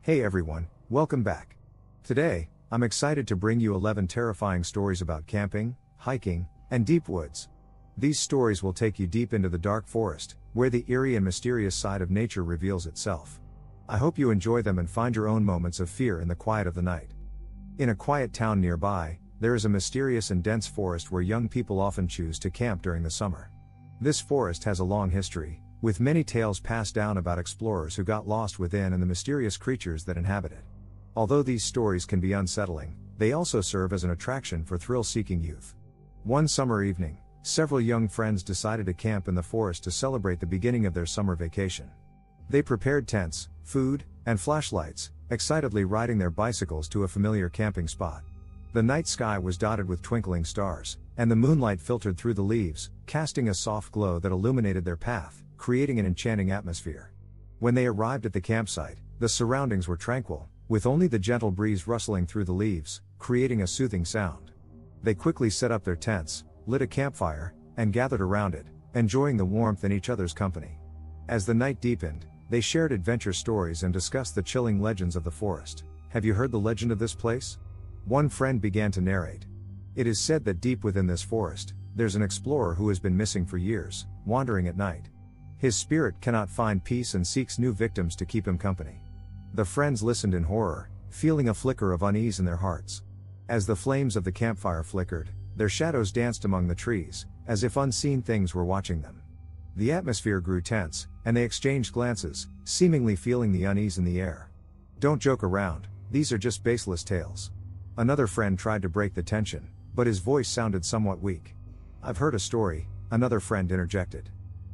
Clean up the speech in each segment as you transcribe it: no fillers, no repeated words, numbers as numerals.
Hey everyone, welcome back. Today, I'm excited to bring you 11 terrifying stories about camping, hiking, and deep woods. These stories will take you deep into the dark forest, where the eerie and mysterious side of nature reveals itself. I hope you enjoy them and find your own moments of fear in the quiet of the night. In a quiet town nearby, there is a mysterious and dense forest where young people often choose to camp during the summer. This forest has a long history, with many tales passed down about explorers who got lost within and the mysterious creatures that inhabit it. Although these stories can be unsettling, they also serve as an attraction for thrill-seeking youth. One summer evening, several young friends decided to camp in the forest to celebrate the beginning of their summer vacation. They prepared tents, food, and flashlights, excitedly riding their bicycles to a familiar camping spot. The night sky was dotted with twinkling stars, and the moonlight filtered through the leaves, casting a soft glow that illuminated their path, creating an enchanting atmosphere. When they arrived at the campsite, the surroundings were tranquil, with only the gentle breeze rustling through the leaves, creating a soothing sound. They quickly set up their tents, lit a campfire, and gathered around it, enjoying the warmth and each other's company. As the night deepened, they shared adventure stories and discussed the chilling legends of the forest. Have you heard the legend of this place? One friend began to narrate. It is said that deep within this forest, there's an explorer who has been missing for years, wandering at night. His spirit cannot find peace and seeks new victims to keep him company. The friends listened in horror, feeling a flicker of unease in their hearts. As the flames of the campfire flickered, their shadows danced among the trees, as if unseen things were watching them. The atmosphere grew tense, and they exchanged glances, seemingly feeling the unease in the air. Don't joke around, these are just baseless tales. Another friend tried to break the tension, but his voice sounded somewhat weak. I've heard a story, another friend interjected.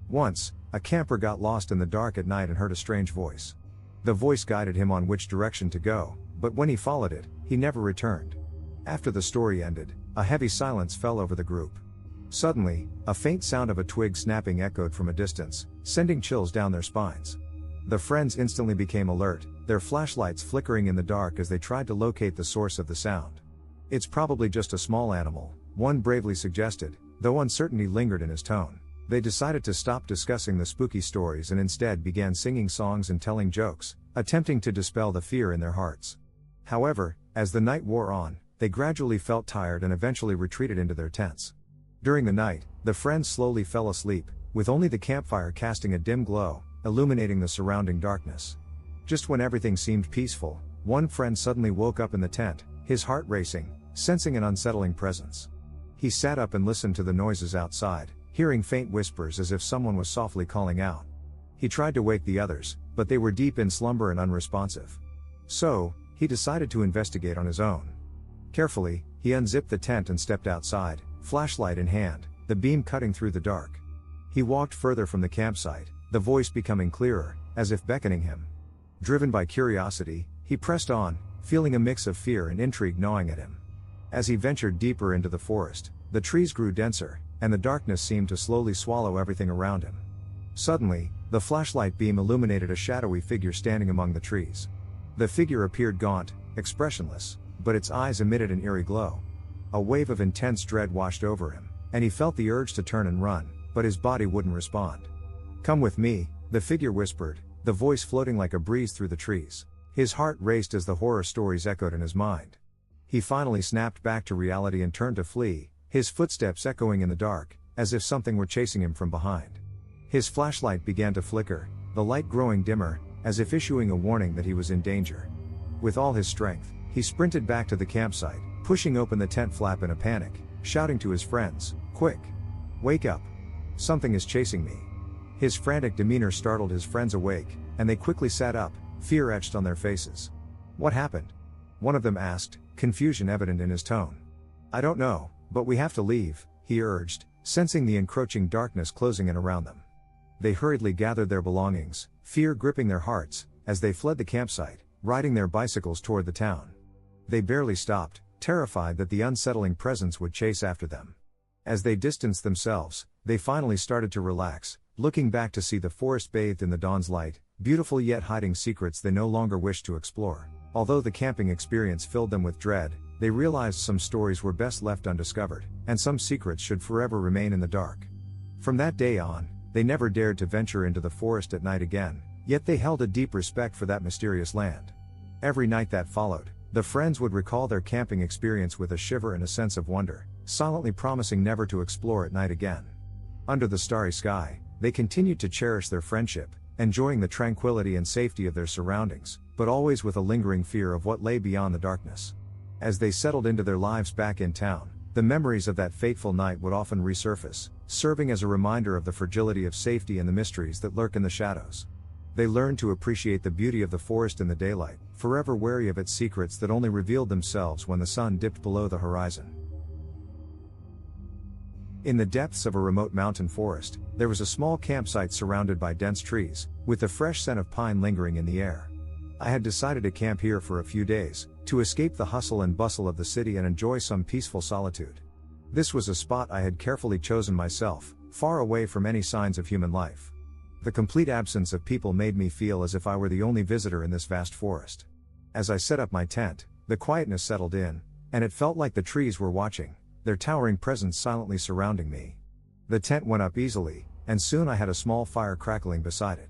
Once, a camper got lost in the dark at night and heard a strange voice. The voice guided him on which direction to go, but when he followed it, he never returned. After the story ended, a heavy silence fell over the group. Suddenly, a faint sound of a twig snapping echoed from a distance, sending chills down their spines. The friends instantly became alert, their flashlights flickering in the dark as they tried to locate the source of the sound. It's probably just a small animal, one bravely suggested, though uncertainty lingered in his tone. They decided to stop discussing the spooky stories and instead began singing songs and telling jokes, attempting to dispel the fear in their hearts. However, as the night wore on, they gradually felt tired and eventually retreated into their tents. During the night, the friends slowly fell asleep, with only the campfire casting a dim glow, illuminating the surrounding darkness. Just when everything seemed peaceful, one friend suddenly woke up in the tent, his heart racing, sensing an unsettling presence. He sat up and listened to the noises outside, hearing faint whispers as if someone was softly calling out. He tried to wake the others, but they were deep in slumber and unresponsive. So, he decided to investigate on his own. Carefully, he unzipped the tent and stepped outside, flashlight in hand, the beam cutting through the dark. He walked further from the campsite, the voice becoming clearer, as if beckoning him. Driven by curiosity, he pressed on, feeling a mix of fear and intrigue gnawing at him. As he ventured deeper into the forest, the trees grew denser, and the darkness seemed to slowly swallow everything around him. Suddenly, the flashlight beam illuminated a shadowy figure standing among the trees. The figure appeared gaunt, expressionless, but its eyes emitted an eerie glow. A wave of intense dread washed over him, and he felt the urge to turn and run, but his body wouldn't respond. "Come with me," the figure whispered, the voice floating like a breeze through the trees. His heart raced as the horror stories echoed in his mind. He finally snapped back to reality and turned to flee, his footsteps echoing in the dark, as if something were chasing him from behind. His flashlight began to flicker, the light growing dimmer, as if issuing a warning that he was in danger. With all his strength, he sprinted back to the campsite, pushing open the tent flap in a panic, shouting to his friends, "Quick! Wake up! Something is chasing me!" His frantic demeanor startled his friends awake, and they quickly sat up, fear etched on their faces. "What happened?" one of them asked, confusion evident in his tone. "I don't know, but we have to leave," he urged, sensing the encroaching darkness closing in around them. They hurriedly gathered their belongings, fear gripping their hearts, as they fled the campsite, riding their bicycles toward the town. They barely stopped, terrified that the unsettling presence would chase after them. As they distanced themselves, they finally started to relax, looking back to see the forest bathed in the dawn's light, beautiful yet hiding secrets they no longer wished to explore. Although the camping experience filled them with dread, they realized some stories were best left undiscovered, and some secrets should forever remain in the dark. From that day on, they never dared to venture into the forest at night again, yet they held a deep respect for that mysterious land. Every night that followed, the friends would recall their camping experience with a shiver and a sense of wonder, silently promising never to explore at night again. Under the starry sky, they continued to cherish their friendship, enjoying the tranquility and safety of their surroundings, but always with a lingering fear of what lay beyond the darkness. As they settled into their lives back in town, the memories of that fateful night would often resurface, serving as a reminder of the fragility of safety and the mysteries that lurk in the shadows. They learned to appreciate the beauty of the forest in the daylight, forever wary of its secrets that only revealed themselves when the sun dipped below the horizon. In the depths of a remote mountain forest, there was a small campsite surrounded by dense trees, with the fresh scent of pine lingering in the air. I had decided to camp here for a few days, to escape the hustle and bustle of the city and enjoy some peaceful solitude. This was a spot I had carefully chosen myself, far away from any signs of human life. The complete absence of people made me feel as if I were the only visitor in this vast forest. As I set up my tent, the quietness settled in, and it felt like the trees were watching, their towering presence silently surrounding me. The tent went up easily, and soon I had a small fire crackling beside it.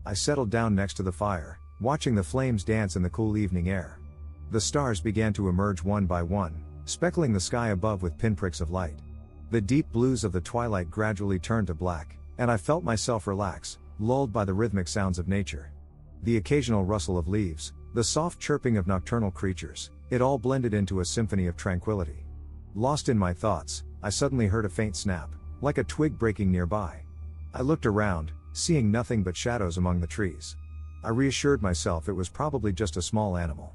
I settled down next to the fire, watching the flames dance in the cool evening air. The stars began to emerge one by one, speckling the sky above with pinpricks of light. The deep blues of the twilight gradually turned to black, and I felt myself relax, lulled by the rhythmic sounds of nature. The occasional rustle of leaves, the soft chirping of nocturnal creatures, it all blended into a symphony of tranquility. Lost in my thoughts, I suddenly heard a faint snap, like a twig breaking nearby. I looked around, seeing nothing but shadows among the trees. I reassured myself it was probably just a small animal.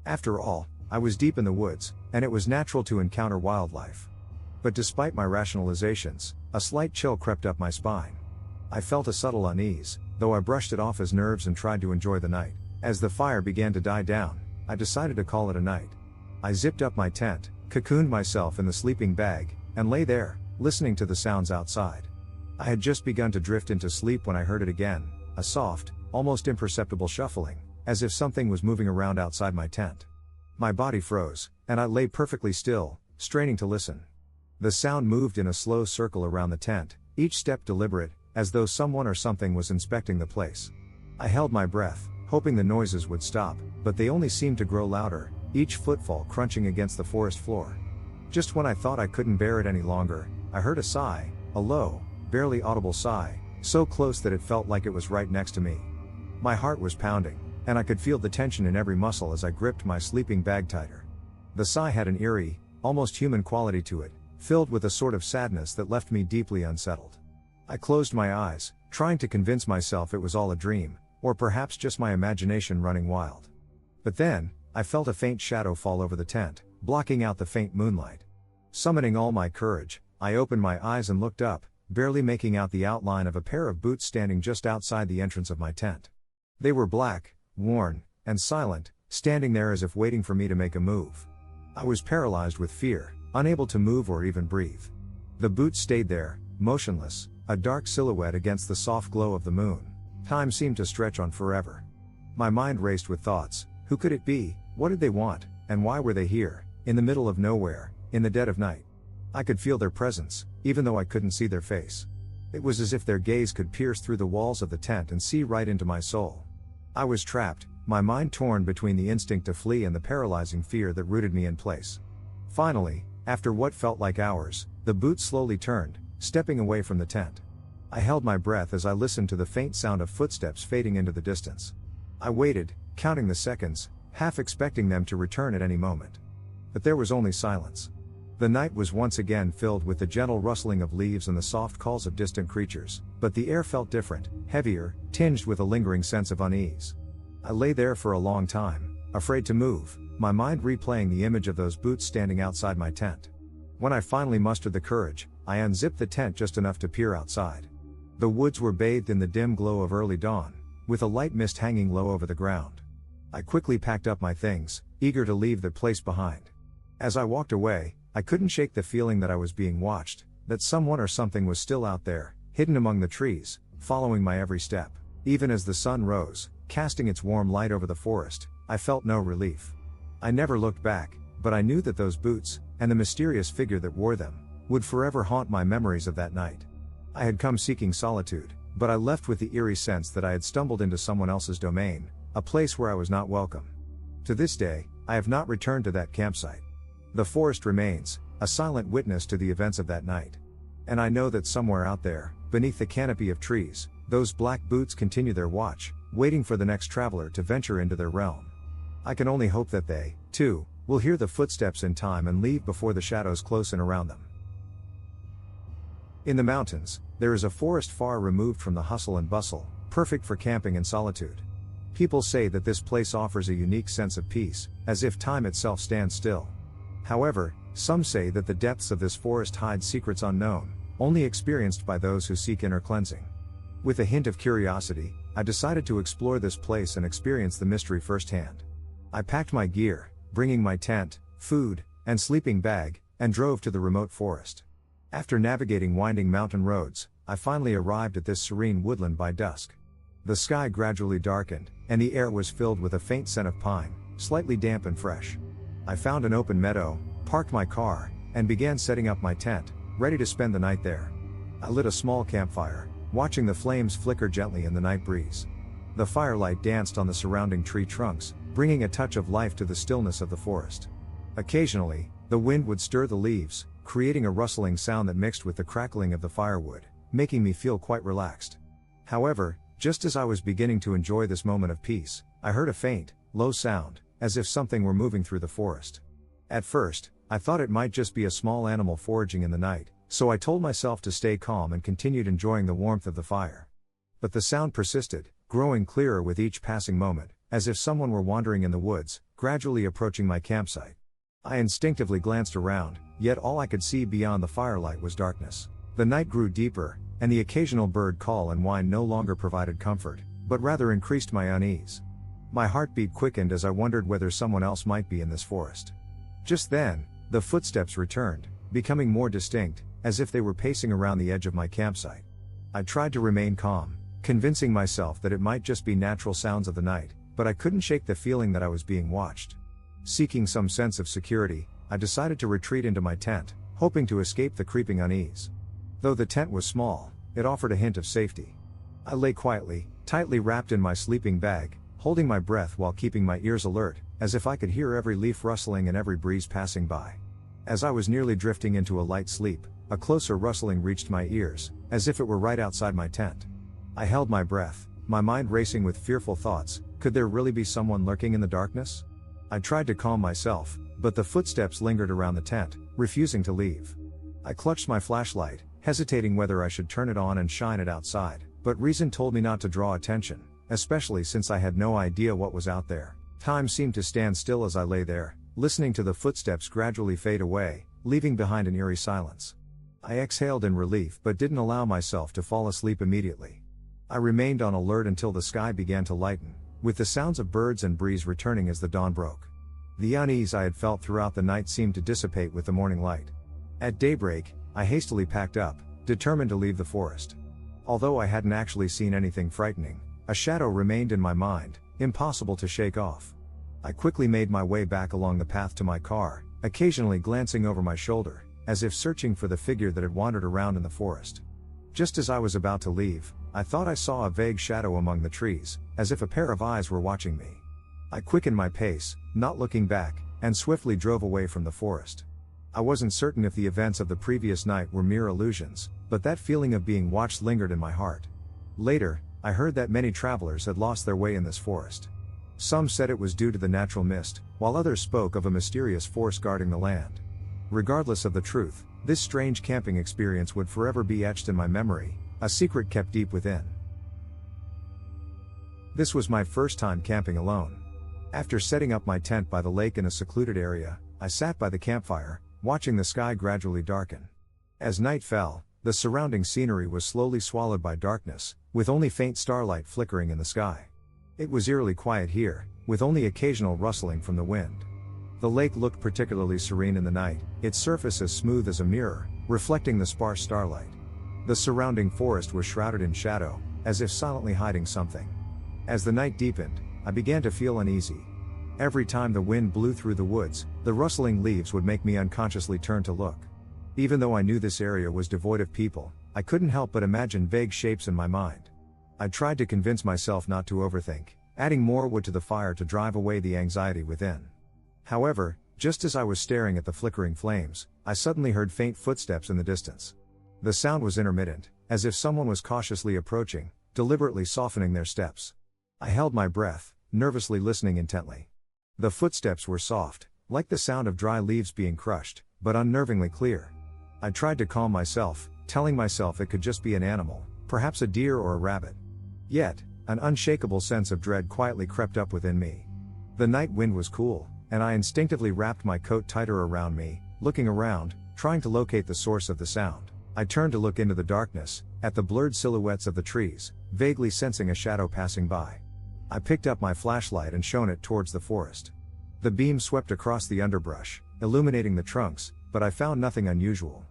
After all, I was deep in the woods, and it was natural to encounter wildlife. But despite my rationalizations, a slight chill crept up my spine. I felt a subtle unease, though I brushed it off as nerves and tried to enjoy the night. As the fire began to die down, I decided to call it a night. I zipped up my tent, cocooned myself in the sleeping bag, and lay there, listening to the sounds outside. I had just begun to drift into sleep when I heard it again, a soft, almost imperceptible shuffling, as if something was moving around outside my tent. My body froze, and I lay perfectly still, straining to listen. The sound moved in a slow circle around the tent, each step deliberate, as though someone or something was inspecting the place. I held my breath, hoping the noises would stop, but they only seemed to grow louder, each footfall crunching against the forest floor. Just when I thought I couldn't bear it any longer, I heard a sigh, a low, barely audible sigh, so close that it felt like it was right next to me. My heart was pounding, and I could feel the tension in every muscle as I gripped my sleeping bag tighter. The sigh had an eerie, almost human quality to it, filled with a sort of sadness that left me deeply unsettled. I closed my eyes, trying to convince myself it was all a dream, or perhaps just my imagination running wild. But then, I felt a faint shadow fall over the tent, blocking out the faint moonlight. Summoning all my courage, I opened my eyes and looked up, barely making out the outline of a pair of boots standing just outside the entrance of my tent. They were black, worn, and silent, standing there as if waiting for me to make a move. I was paralyzed with fear, unable to move or even breathe. The boots stayed there, motionless, a dark silhouette against the soft glow of the moon. Time seemed to stretch on forever. My mind raced with thoughts. Who could it be? What did they want? And why were they here, in the middle of nowhere, in the dead of night? I could feel their presence, even though I couldn't see their face. It was as if their gaze could pierce through the walls of the tent and see right into my soul. I was trapped, my mind torn between the instinct to flee and the paralyzing fear that rooted me in place. Finally, after what felt like hours, the boots slowly turned, stepping away from the tent. I held my breath as I listened to the faint sound of footsteps fading into the distance. I waited, counting the seconds, half expecting them to return at any moment. But there was only silence. The night was once again filled with the gentle rustling of leaves and the soft calls of distant creatures, but the air felt different, heavier, tinged with a lingering sense of unease. I lay there for a long time, afraid to move, my mind replaying the image of those boots standing outside my tent. When I finally mustered the courage, I unzipped the tent just enough to peer outside. The woods were bathed in the dim glow of early dawn, with a light mist hanging low over the ground. I quickly packed up my things, eager to leave the place behind. As I walked away, I couldn't shake the feeling that I was being watched, that someone or something was still out there, hidden among the trees, following my every step. Even as the sun rose, casting its warm light over the forest, I felt no relief. I never looked back, but I knew that those boots, and the mysterious figure that wore them, would forever haunt my memories of that night. I had come seeking solitude, but I left with the eerie sense that I had stumbled into someone else's domain, a place where I was not welcome. To this day, I have not returned to that campsite. The forest remains a silent witness to the events of that night. And I know that somewhere out there, beneath the canopy of trees, those black boots continue their watch, waiting for the next traveler to venture into their realm. I can only hope that they, too, will hear the footsteps in time and leave before the shadows close in around them. In the mountains, there is a forest far removed from the hustle and bustle, perfect for camping and solitude. People say that this place offers a unique sense of peace, as if time itself stands still. However, some say that the depths of this forest hide secrets unknown, only experienced by those who seek inner cleansing. With a hint of curiosity, I decided to explore this place and experience the mystery firsthand. I packed my gear, bringing my tent, food, and sleeping bag, and drove to the remote forest. After navigating winding mountain roads, I finally arrived at this serene woodland by dusk. The sky gradually darkened, and the air was filled with a faint scent of pine, slightly damp and fresh. I found an open meadow, parked my car, and began setting up my tent, ready to spend the night there. I lit a small campfire, watching the flames flicker gently in the night breeze. The firelight danced on the surrounding tree trunks, bringing a touch of life to the stillness of the forest. Occasionally, the wind would stir the leaves, creating a rustling sound that mixed with the crackling of the firewood, making me feel quite relaxed. However, just as I was beginning to enjoy this moment of peace, I heard a faint, low sound, as if something were moving through the forest. At first, I thought it might just be a small animal foraging in the night, so I told myself to stay calm and continued enjoying the warmth of the fire. But the sound persisted, growing clearer with each passing moment, as if someone were wandering in the woods, gradually approaching my campsite. I instinctively glanced around, yet all I could see beyond the firelight was darkness. The night grew deeper, and the occasional bird call and whine no longer provided comfort, but rather increased my unease. My heartbeat quickened as I wondered whether someone else might be in this forest. Just then, the footsteps returned, becoming more distinct, as if they were pacing around the edge of my campsite. I tried to remain calm, convincing myself that it might just be natural sounds of the night, but I couldn't shake the feeling that I was being watched. Seeking some sense of security, I decided to retreat into my tent, hoping to escape the creeping unease. Though the tent was small, it offered a hint of safety. I lay quietly, tightly wrapped in my sleeping bag, holding my breath while keeping my ears alert, as if I could hear every leaf rustling and every breeze passing by. As I was nearly drifting into a light sleep, a closer rustling reached my ears, as if it were right outside my tent. I held my breath, my mind racing with fearful thoughts. Could there really be someone lurking in the darkness? I tried to calm myself, but the footsteps lingered around the tent, refusing to leave. I clutched my flashlight, hesitating whether I should turn it on and shine it outside, but reason told me not to draw attention, especially since I had no idea what was out there. Time seemed to stand still as I lay there, listening to the footsteps gradually fade away, leaving behind an eerie silence. I exhaled in relief but didn't allow myself to fall asleep immediately. I remained on alert until the sky began to lighten, with the sounds of birds and breeze returning as the dawn broke. The unease I had felt throughout the night seemed to dissipate with the morning light. At daybreak, I hastily packed up, determined to leave the forest. Although I hadn't actually seen anything frightening, a shadow remained in my mind, impossible to shake off. I quickly made my way back along the path to my car, occasionally glancing over my shoulder, as if searching for the figure that had wandered around in the forest. Just as I was about to leave, I thought I saw a vague shadow among the trees, as if a pair of eyes were watching me. I quickened my pace, not looking back, and swiftly drove away from the forest. I wasn't certain if the events of the previous night were mere illusions, but that feeling of being watched lingered in my heart. Later, I heard that many travelers had lost their way in this forest. Some said it was due to the natural mist, while others spoke of a mysterious force guarding the land. Regardless of the truth, this strange camping experience would forever be etched in my memory, a secret kept deep within. This was my first time camping alone. After setting up my tent by the lake in a secluded area, I sat by the campfire, watching the sky gradually darken. As night fell, the surrounding scenery was slowly swallowed by darkness, with only faint starlight flickering in the sky. It was eerily quiet here, with only occasional rustling from the wind. The lake looked particularly serene in the night, its surface as smooth as a mirror, reflecting the sparse starlight. The surrounding forest was shrouded in shadow, as if silently hiding something. As the night deepened, I began to feel uneasy. Every time the wind blew through the woods, the rustling leaves would make me unconsciously turn to look. Even though I knew this area was devoid of people, I couldn't help but imagine vague shapes in my mind. I tried to convince myself not to overthink, adding more wood to the fire to drive away the anxiety within. However, just as I was staring at the flickering flames, I suddenly heard faint footsteps in the distance. The sound was intermittent, as if someone was cautiously approaching, deliberately softening their steps. I held my breath, nervously listening intently. The footsteps were soft, like the sound of dry leaves being crushed, but unnervingly clear. I tried to calm myself, telling myself it could just be an animal, perhaps a deer or a rabbit. Yet, an unshakable sense of dread quietly crept up within me. The night wind was cool, and I instinctively wrapped my coat tighter around me, looking around, trying to locate the source of the sound. I turned to look into the darkness, at the blurred silhouettes of the trees, vaguely sensing a shadow passing by. I picked up my flashlight and shone it towards the forest. The beam swept across the underbrush, illuminating the trunks, but I found nothing unusual.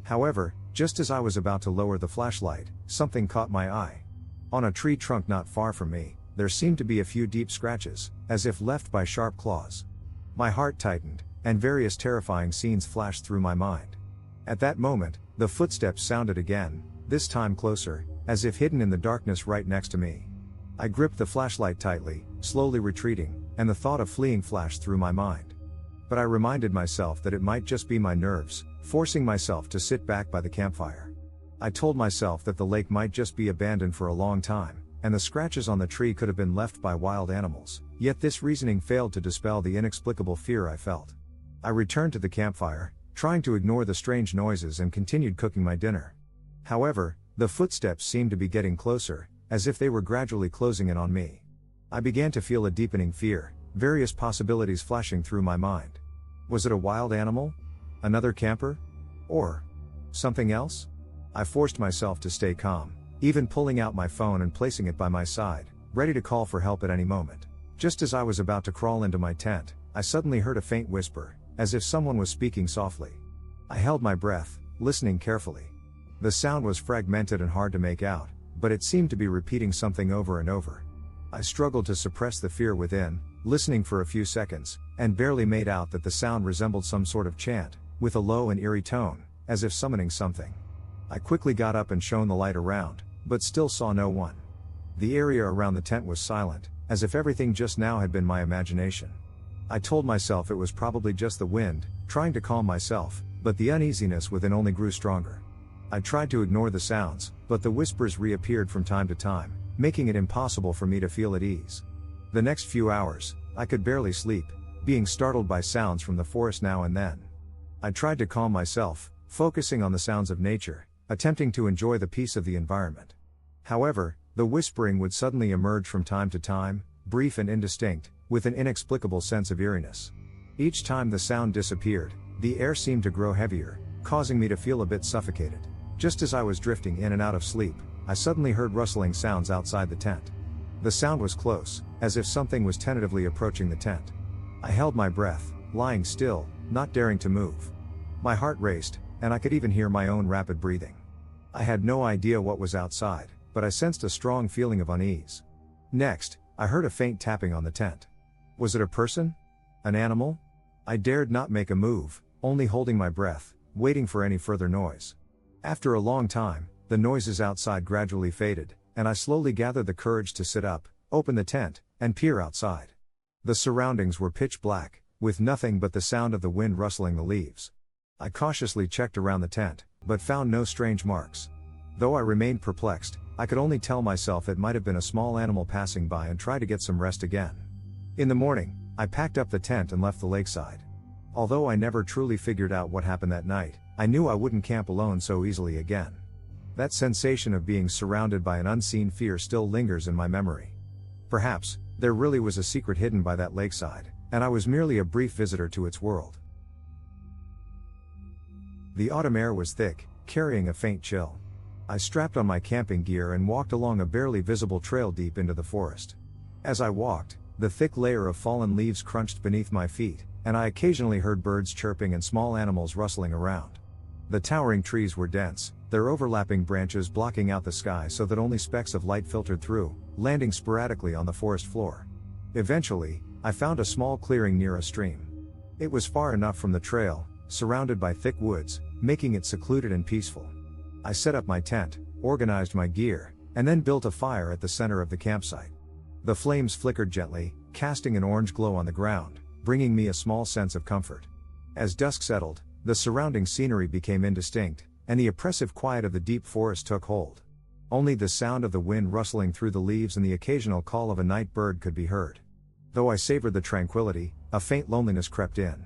However, just as I was about to lower the flashlight, something caught my eye. On a tree trunk not far from me, there seemed to be a few deep scratches, as if left by sharp claws. My heart tightened, and various terrifying scenes flashed through my mind. At that moment, the footsteps sounded again, this time closer, as if hidden in the darkness right next to me. I gripped the flashlight tightly, slowly retreating, and the thought of fleeing flashed through my mind. But I reminded myself that it might just be my nerves, forcing myself to sit back by the campfire. I told myself that the lake might just be abandoned for a long time, and the scratches on the tree could have been left by wild animals, yet this reasoning failed to dispel the inexplicable fear I felt. I returned to the campfire, trying to ignore the strange noises and continued cooking my dinner. However, the footsteps seemed to be getting closer, as if they were gradually closing in on me. I began to feel a deepening fear, various possibilities flashing through my mind. Was it a wild animal? Another camper? Or something else? I forced myself to stay calm, even pulling out my phone and placing it by my side, ready to call for help at any moment. Just as I was about to crawl into my tent, I suddenly heard a faint whisper, as if someone was speaking softly. I held my breath, listening carefully. The sound was fragmented and hard to make out, but it seemed to be repeating something over and over. I struggled to suppress the fear within, listening for a few seconds, and barely made out that the sound resembled some sort of chant, with a low and eerie tone, as if summoning something. I quickly got up and shone the light around, but still saw no one. The area around the tent was silent, as if everything just now had been my imagination. I told myself it was probably just the wind, trying to calm myself, but the uneasiness within only grew stronger. I tried to ignore the sounds, but the whispers reappeared from time to time, making it impossible for me to feel at ease. The next few hours, I could barely sleep, being startled by sounds from the forest now and then. I tried to calm myself, focusing on the sounds of nature, attempting to enjoy the peace of the environment. However, the whispering would suddenly emerge from time to time, brief and indistinct, with an inexplicable sense of eeriness. Each time the sound disappeared, the air seemed to grow heavier, causing me to feel a bit suffocated. Just as I was drifting in and out of sleep, I suddenly heard rustling sounds outside the tent. The sound was close, as if something was tentatively approaching the tent. I held my breath, lying still, not daring to move. My heart raced, and I could even hear my own rapid breathing. I had no idea what was outside, but I sensed a strong feeling of unease. Next, I heard a faint tapping on the tent. Was it a person? An animal? I dared not make a move, only holding my breath, waiting for any further noise. After a long time, the noises outside gradually faded, and I slowly gathered the courage to sit up, open the tent, and peer outside. The surroundings were pitch black, with nothing but the sound of the wind rustling the leaves. I cautiously checked around the tent, but found no strange marks. Though I remained perplexed, I could only tell myself it might have been a small animal passing by and try to get some rest again. In the morning, I packed up the tent and left the lakeside. Although I never truly figured out what happened that night, I knew I wouldn't camp alone so easily again. That sensation of being surrounded by an unseen fear still lingers in my memory. Perhaps, there really was a secret hidden by that lakeside, and I was merely a brief visitor to its world. The autumn air was thick, carrying a faint chill. I strapped on my camping gear and walked along a barely visible trail deep into the forest. As I walked, the thick layer of fallen leaves crunched beneath my feet, and I occasionally heard birds chirping and small animals rustling around. The towering trees were dense, their overlapping branches blocking out the sky so that only specks of light filtered through, landing sporadically on the forest floor. Eventually, I found a small clearing near a stream. It was far enough from the trail, surrounded by thick woods, making it secluded and peaceful. I set up my tent, organized my gear, and then built a fire at the center of the campsite. The flames flickered gently, casting an orange glow on the ground, bringing me a small sense of comfort. As dusk settled, the surrounding scenery became indistinct, and the oppressive quiet of the deep forest took hold. Only the sound of the wind rustling through the leaves and the occasional call of a night bird could be heard. Though I savored the tranquility, a faint loneliness crept in.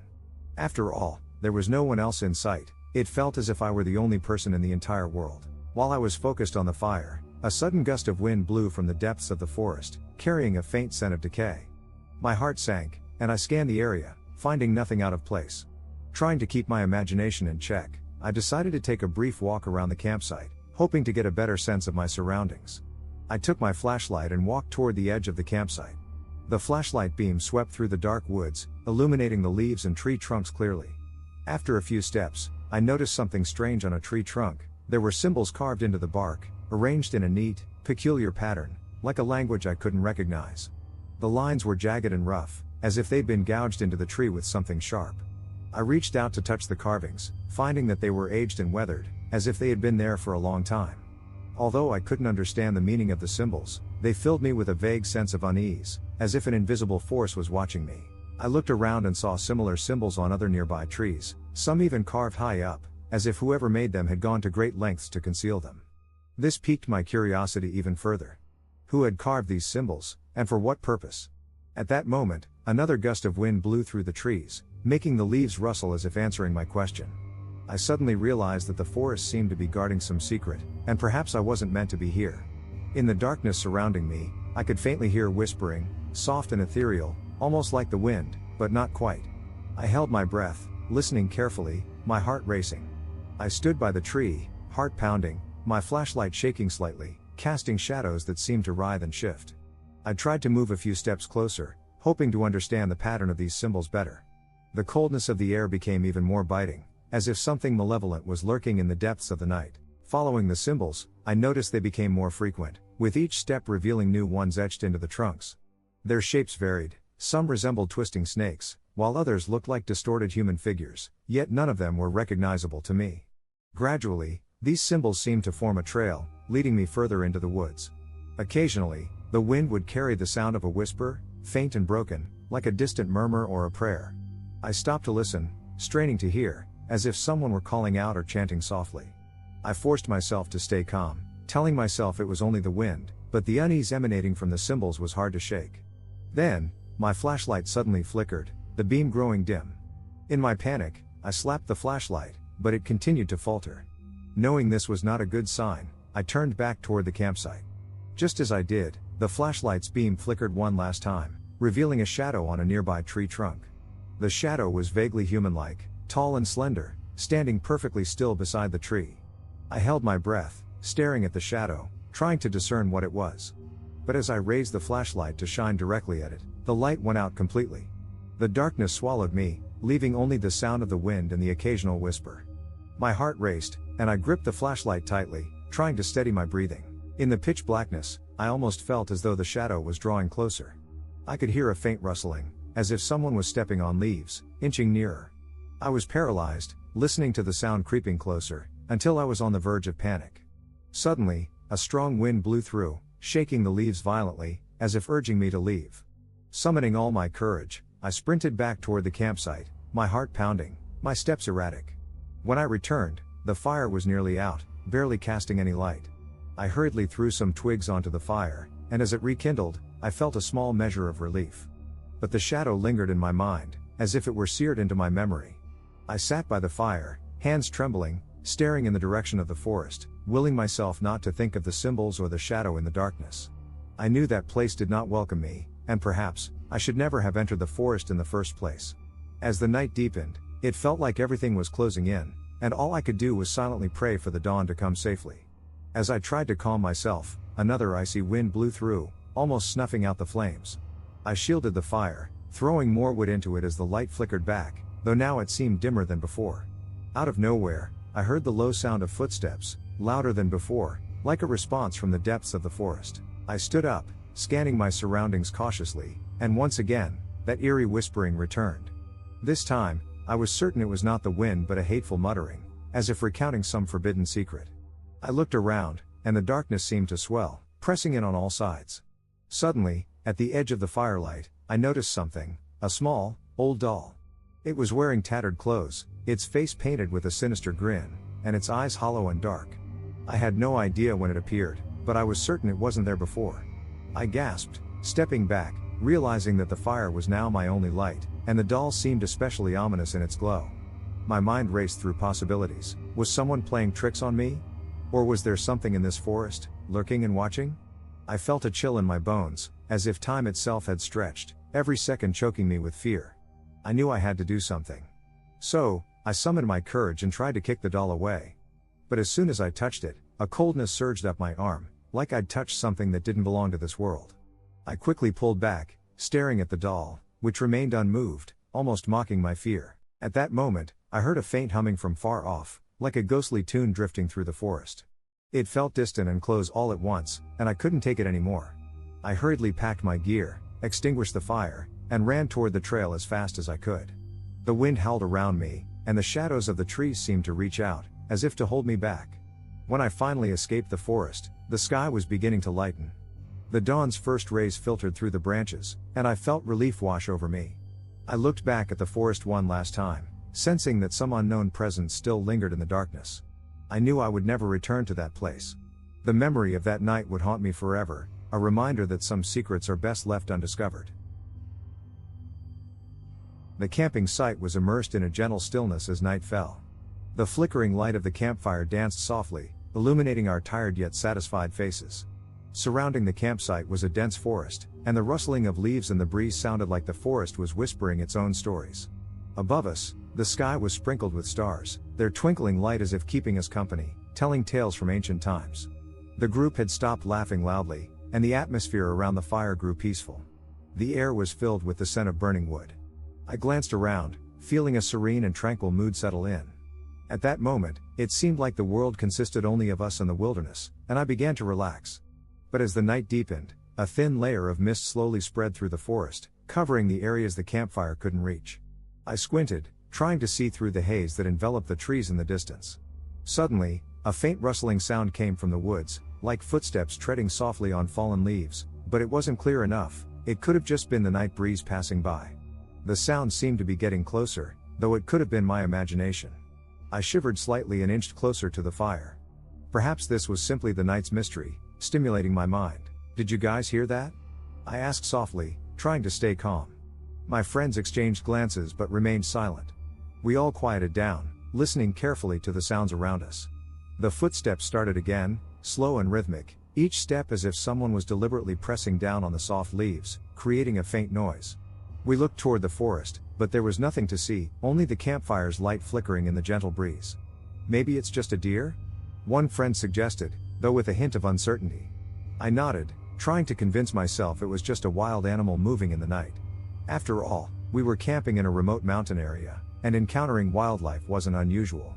After all, there was no one else in sight. It felt as if I were the only person in the entire world. While I was focused on the fire, a sudden gust of wind blew from the depths of the forest, carrying a faint scent of decay. My heart sank, and I scanned the area, finding nothing out of place. Trying to keep my imagination in check, I decided to take a brief walk around the campsite, hoping to get a better sense of my surroundings. I took my flashlight and walked toward the edge of the campsite. The flashlight beam swept through the dark woods, illuminating the leaves and tree trunks clearly. After a few steps, I noticed something strange on a tree trunk. There were symbols carved into the bark, arranged in a neat, peculiar pattern, like a language I couldn't recognize. The lines were jagged and rough, as if they'd been gouged into the tree with something sharp. I reached out to touch the carvings, finding that they were aged and weathered, as if they had been there for a long time. Although I couldn't understand the meaning of the symbols, they filled me with a vague sense of unease, as if an invisible force was watching me. I looked around and saw similar symbols on other nearby trees, some even carved high up, as if whoever made them had gone to great lengths to conceal them. This piqued my curiosity even further. Who had carved these symbols, and for what purpose? At that moment, another gust of wind blew through the trees, making the leaves rustle as if answering my question. I suddenly realized that the forest seemed to be guarding some secret, and perhaps I wasn't meant to be here. In the darkness surrounding me, I could faintly hear whispering, soft and ethereal, almost like the wind, but not quite. I held my breath, listening carefully, my heart racing. I stood by the tree, heart pounding, my flashlight shaking slightly, casting shadows that seemed to writhe and shift. I tried to move a few steps closer, hoping to understand the pattern of these symbols better. The coldness of the air became even more biting, as if something malevolent was lurking in the depths of the night. Following the symbols, I noticed they became more frequent, with each step revealing new ones etched into the trunks. Their shapes varied, some resembled twisting snakes, while others looked like distorted human figures, yet none of them were recognizable to me. Gradually, these symbols seemed to form a trail, leading me further into the woods. Occasionally, the wind would carry the sound of a whisper, faint and broken, like a distant murmur or a prayer. I stopped to listen, straining to hear, as if someone were calling out or chanting softly. I forced myself to stay calm, telling myself it was only the wind, but the unease emanating from the symbols was hard to shake. Then, my flashlight suddenly flickered, the beam growing dim. In my panic, I slapped the flashlight, but it continued to falter. Knowing this was not a good sign, I turned back toward the campsite. Just as I did, the flashlight's beam flickered one last time, revealing a shadow on a nearby tree trunk. The shadow was vaguely human-like, tall and slender, standing perfectly still beside the tree. I held my breath, staring at the shadow, trying to discern what it was. But as I raised the flashlight to shine directly at it, the light went out completely. The darkness swallowed me, leaving only the sound of the wind and the occasional whisper. My heart raced, and I gripped the flashlight tightly, trying to steady my breathing. In the pitch blackness, I almost felt as though the shadow was drawing closer. I could hear a faint rustling, as if someone was stepping on leaves, inching nearer. I was paralyzed, listening to the sound creeping closer, until I was on the verge of panic. Suddenly, a strong wind blew through, shaking the leaves violently, as if urging me to leave. Summoning all my courage, I sprinted back toward the campsite, my heart pounding, my steps erratic. When I returned, the fire was nearly out, barely casting any light. I hurriedly threw some twigs onto the fire, and as it rekindled, I felt a small measure of relief. But the shadow lingered in my mind, as if it were seared into my memory. I sat by the fire, hands trembling, staring in the direction of the forest, willing myself not to think of the symbols or the shadow in the darkness. I knew that place did not welcome me, and perhaps, I should never have entered the forest in the first place. As the night deepened, it felt like everything was closing in, and all I could do was silently pray for the dawn to come safely. As I tried to calm myself, another icy wind blew through, almost snuffing out the flames. I shielded the fire, throwing more wood into it as the light flickered back, though now it seemed dimmer than before. Out of nowhere, I heard the low sound of footsteps, louder than before, like a response from the depths of the forest. I stood up, scanning my surroundings cautiously, and once again, that eerie whispering returned. This time, I was certain it was not the wind but a hateful muttering, as if recounting some forbidden secret. I looked around, and the darkness seemed to swell, pressing in on all sides. Suddenly, At the edge of the firelight, I noticed something, a small, old doll. It was wearing tattered clothes, its face painted with a sinister grin, and its eyes hollow and dark. I had no idea when it appeared, but I was certain it wasn't there before. I gasped, stepping back, realizing that the fire was now my only light, and the doll seemed especially ominous in its glow. My mind raced through possibilities. Was someone playing tricks on me? Or was there something in this forest, lurking and watching? I felt a chill in my bones, as if time itself had stretched, every second choking me with fear. I knew I had to do something. So, I summoned my courage and tried to kick the doll away. But as soon as I touched it, a coldness surged up my arm, like I'd touched something that didn't belong to this world. I quickly pulled back, staring at the doll, which remained unmoved, almost mocking my fear. At that moment, I heard a faint humming from far off, like a ghostly tune drifting through the forest. It felt distant and close all at once, and I couldn't take it anymore. I hurriedly packed my gear, extinguished the fire, and ran toward the trail as fast as I could. The wind howled around me, and the shadows of the trees seemed to reach out, as if to hold me back. When I finally escaped the forest, the sky was beginning to lighten. The dawn's first rays filtered through the branches, and I felt relief wash over me. I looked back at the forest one last time, sensing that some unknown presence still lingered in the darkness. I knew I would never return to that place. The memory of that night would haunt me forever, a reminder that some secrets are best left undiscovered. The camping site was immersed in a gentle stillness as night fell. The flickering light of the campfire danced softly, illuminating our tired yet satisfied faces. Surrounding the campsite was a dense forest, and the rustling of leaves and the breeze sounded like the forest was whispering its own stories. Above us, the sky was sprinkled with stars, their twinkling light as if keeping us company, telling tales from ancient times. The group had stopped laughing loudly, and the atmosphere around the fire grew peaceful. The air was filled with the scent of burning wood. I glanced around, feeling a serene and tranquil mood settle in. At that moment, it seemed like the world consisted only of us and the wilderness, and I began to relax. But as the night deepened, a thin layer of mist slowly spread through the forest, covering the areas the campfire couldn't reach. I squinted, trying to see through the haze that enveloped the trees in the distance. Suddenly, a faint rustling sound came from the woods, like footsteps treading softly on fallen leaves, but it wasn't clear enough. It could have just been the night breeze passing by. The sound seemed to be getting closer, though it could have been my imagination. I shivered slightly and inched closer to the fire. Perhaps this was simply the night's mystery, stimulating my mind. "Did you guys hear that?" I asked softly, trying to stay calm. My friends exchanged glances but remained silent. We all quieted down, listening carefully to the sounds around us. The footsteps started again, slow and rhythmic, each step as if someone was deliberately pressing down on the soft leaves, creating a faint noise. We looked toward the forest, but there was nothing to see, only the campfire's light flickering in the gentle breeze. "Maybe it's just a deer?" one friend suggested, though with a hint of uncertainty. I nodded, trying to convince myself it was just a wild animal moving in the night. After all, we were camping in a remote mountain area, and encountering wildlife wasn't unusual.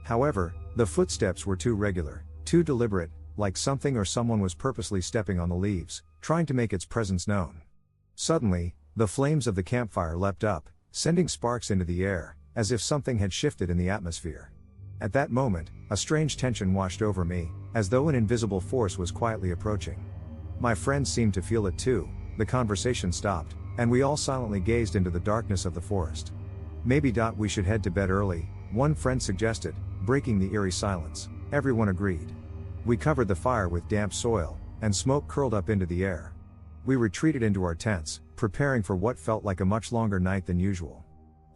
However, the footsteps were too regular, too deliberate, like something or someone was purposely stepping on the leaves, trying to make its presence known. Suddenly, the flames of the campfire leapt up, sending sparks into the air, as if something had shifted in the atmosphere. At that moment, a strange tension washed over me, as though an invisible force was quietly approaching. My friends seemed to feel it too. The conversation stopped, and we all silently gazed into the darkness of the forest. "Maybe we should head to bed early," one friend suggested, breaking the eerie silence. Everyone agreed. We covered the fire with damp soil, and smoke curled up into the air. We retreated into our tents, preparing for what felt like a much longer night than usual.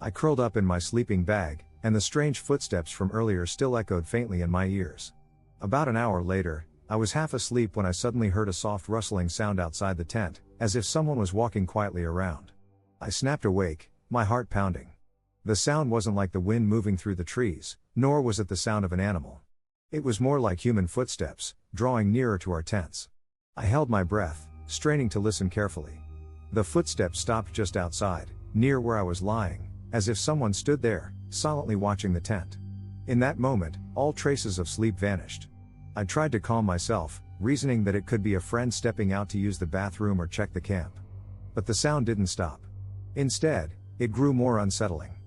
I curled up in my sleeping bag, and the strange footsteps from earlier still echoed faintly in my ears. About an hour later, I was half asleep when I suddenly heard a soft rustling sound outside the tent, as if someone was walking quietly around. I snapped awake, my heart pounding. The sound wasn't like the wind moving through the trees, nor was it the sound of an animal. It was more like human footsteps, drawing nearer to our tents. I held my breath, straining to listen carefully. The footsteps stopped just outside, near where I was lying, as if someone stood there, silently watching the tent. In that moment, all traces of sleep vanished. I tried to calm myself, reasoning that it could be a friend stepping out to use the bathroom or check the camp. But the sound didn't stop. Instead, it grew more unsettling.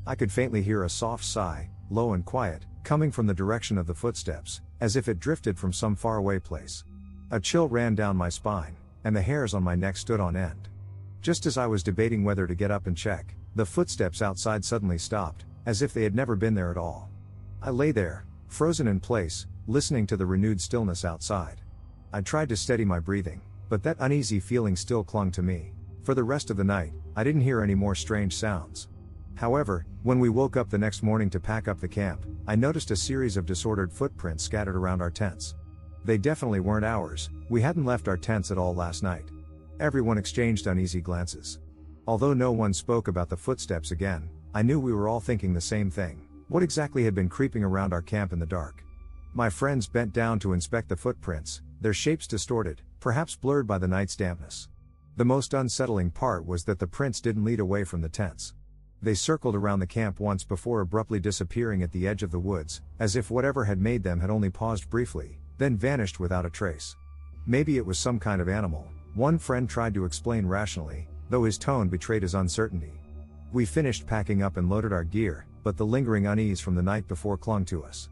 I could faintly hear a soft sigh, low and quiet, coming from the direction of the footsteps, as if it drifted from some faraway place. A chill ran down my spine, and the hairs on my neck stood on end. Just as I was debating whether to get up and check, the footsteps outside suddenly stopped, as if they had never been there at all. I lay there, frozen in place, listening to the renewed stillness outside. I tried to steady my breathing, but that uneasy feeling still clung to me. For the rest of the night, I didn't hear any more strange sounds. However, when we woke up the next morning to pack up the camp, I noticed a series of disordered footprints scattered around our tents. They definitely weren't ours. We hadn't left our tents at all last night. Everyone exchanged uneasy glances. Although no one spoke about the footsteps again, I knew we were all thinking the same thing. What exactly had been creeping around our camp in the dark? My friends bent down to inspect the footprints, their shapes distorted, perhaps blurred by the night's dampness. The most unsettling part was that the prints didn't lead away from the tents. They circled around the camp once before abruptly disappearing at the edge of the woods, as if whatever had made them had only paused briefly, then vanished without a trace. Maybe it was some kind of animal, one friend tried to explain rationally, though his tone betrayed his uncertainty. We finished packing up and loaded our gear, but the lingering unease from the night before clung to us.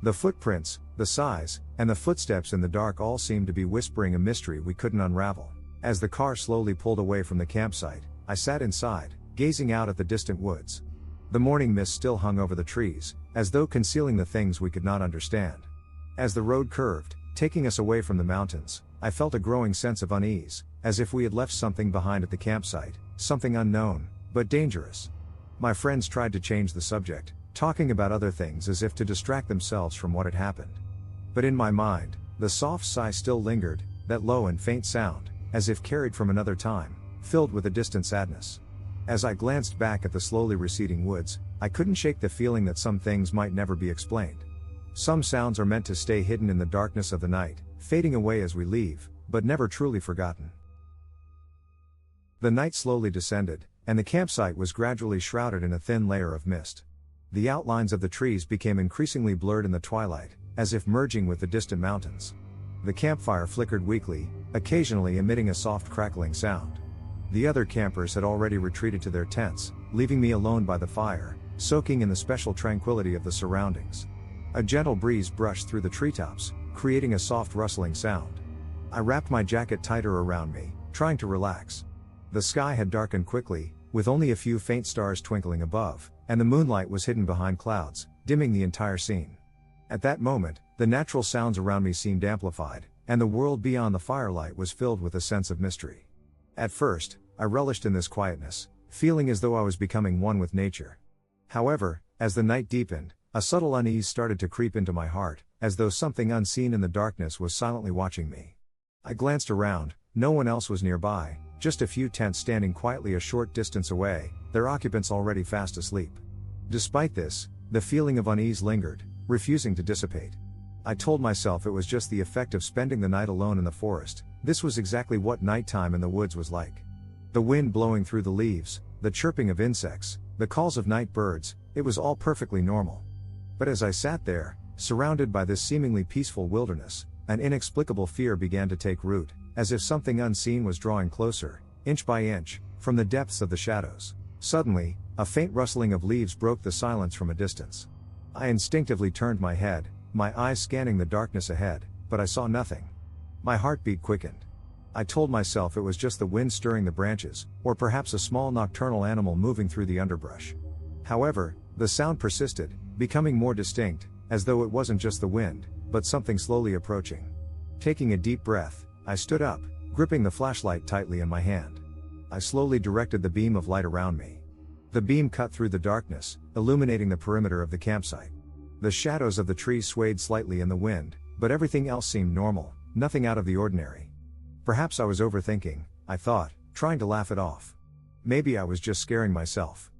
The footprints, the size, and the footsteps in the dark all seemed to be whispering a mystery we couldn't unravel. As the car slowly pulled away from the campsite, I sat inside, gazing out at the distant woods. The morning mist still hung over the trees, as though concealing the things we could not understand. As the road curved, taking us away from the mountains, I felt a growing sense of unease, as if we had left something behind at the campsite, something unknown, but dangerous. My friends tried to change the subject, talking about other things as if to distract themselves from what had happened. But in my mind, the soft sigh still lingered, that low and faint sound, as if carried from another time, filled with a distant sadness. As I glanced back at the slowly receding woods, I couldn't shake the feeling that some things might never be explained. Some sounds are meant to stay hidden in the darkness of the night, fading away as we leave, but never truly forgotten. The night slowly descended, and the campsite was gradually shrouded in a thin layer of mist. The outlines of the trees became increasingly blurred in the twilight, as if merging with the distant mountains. The campfire flickered weakly, occasionally emitting a soft crackling sound. The other campers had already retreated to their tents, leaving me alone by the fire, soaking in the special tranquility of the surroundings. A gentle breeze brushed through the treetops, creating a soft rustling sound. I wrapped my jacket tighter around me, trying to relax. The sky had darkened quickly, with only a few faint stars twinkling above, and the moonlight was hidden behind clouds, dimming the entire scene. At that moment, the natural sounds around me seemed amplified, and the world beyond the firelight was filled with a sense of mystery. At first, I relished in this quietness, feeling as though I was becoming one with nature. However, as the night deepened, a subtle unease started to creep into my heart, as though something unseen in the darkness was silently watching me. I glanced around, no one else was nearby, just a few tents standing quietly a short distance away, their occupants already fast asleep. Despite this, the feeling of unease lingered, refusing to dissipate. I told myself it was just the effect of spending the night alone in the forest. This was exactly what nighttime in the woods was like. The wind blowing through the leaves, the chirping of insects, the calls of night birds, it was all perfectly normal. But as I sat there, surrounded by this seemingly peaceful wilderness, an inexplicable fear began to take root, as if something unseen was drawing closer, inch by inch, from the depths of the shadows. Suddenly, a faint rustling of leaves broke the silence from a distance. I instinctively turned my head, my eyes scanning the darkness ahead, but I saw nothing. My heartbeat quickened. I told myself it was just the wind stirring the branches, or perhaps a small nocturnal animal moving through the underbrush. However, the sound persisted, becoming more distinct, as though it wasn't just the wind, but something slowly approaching. Taking a deep breath, I stood up, gripping the flashlight tightly in my hand. I slowly directed the beam of light around me. The beam cut through the darkness, illuminating the perimeter of the campsite. The shadows of the trees swayed slightly in the wind, but everything else seemed normal, nothing out of the ordinary. Perhaps I was overthinking, I thought, trying to laugh it off. Maybe I was just scaring myself.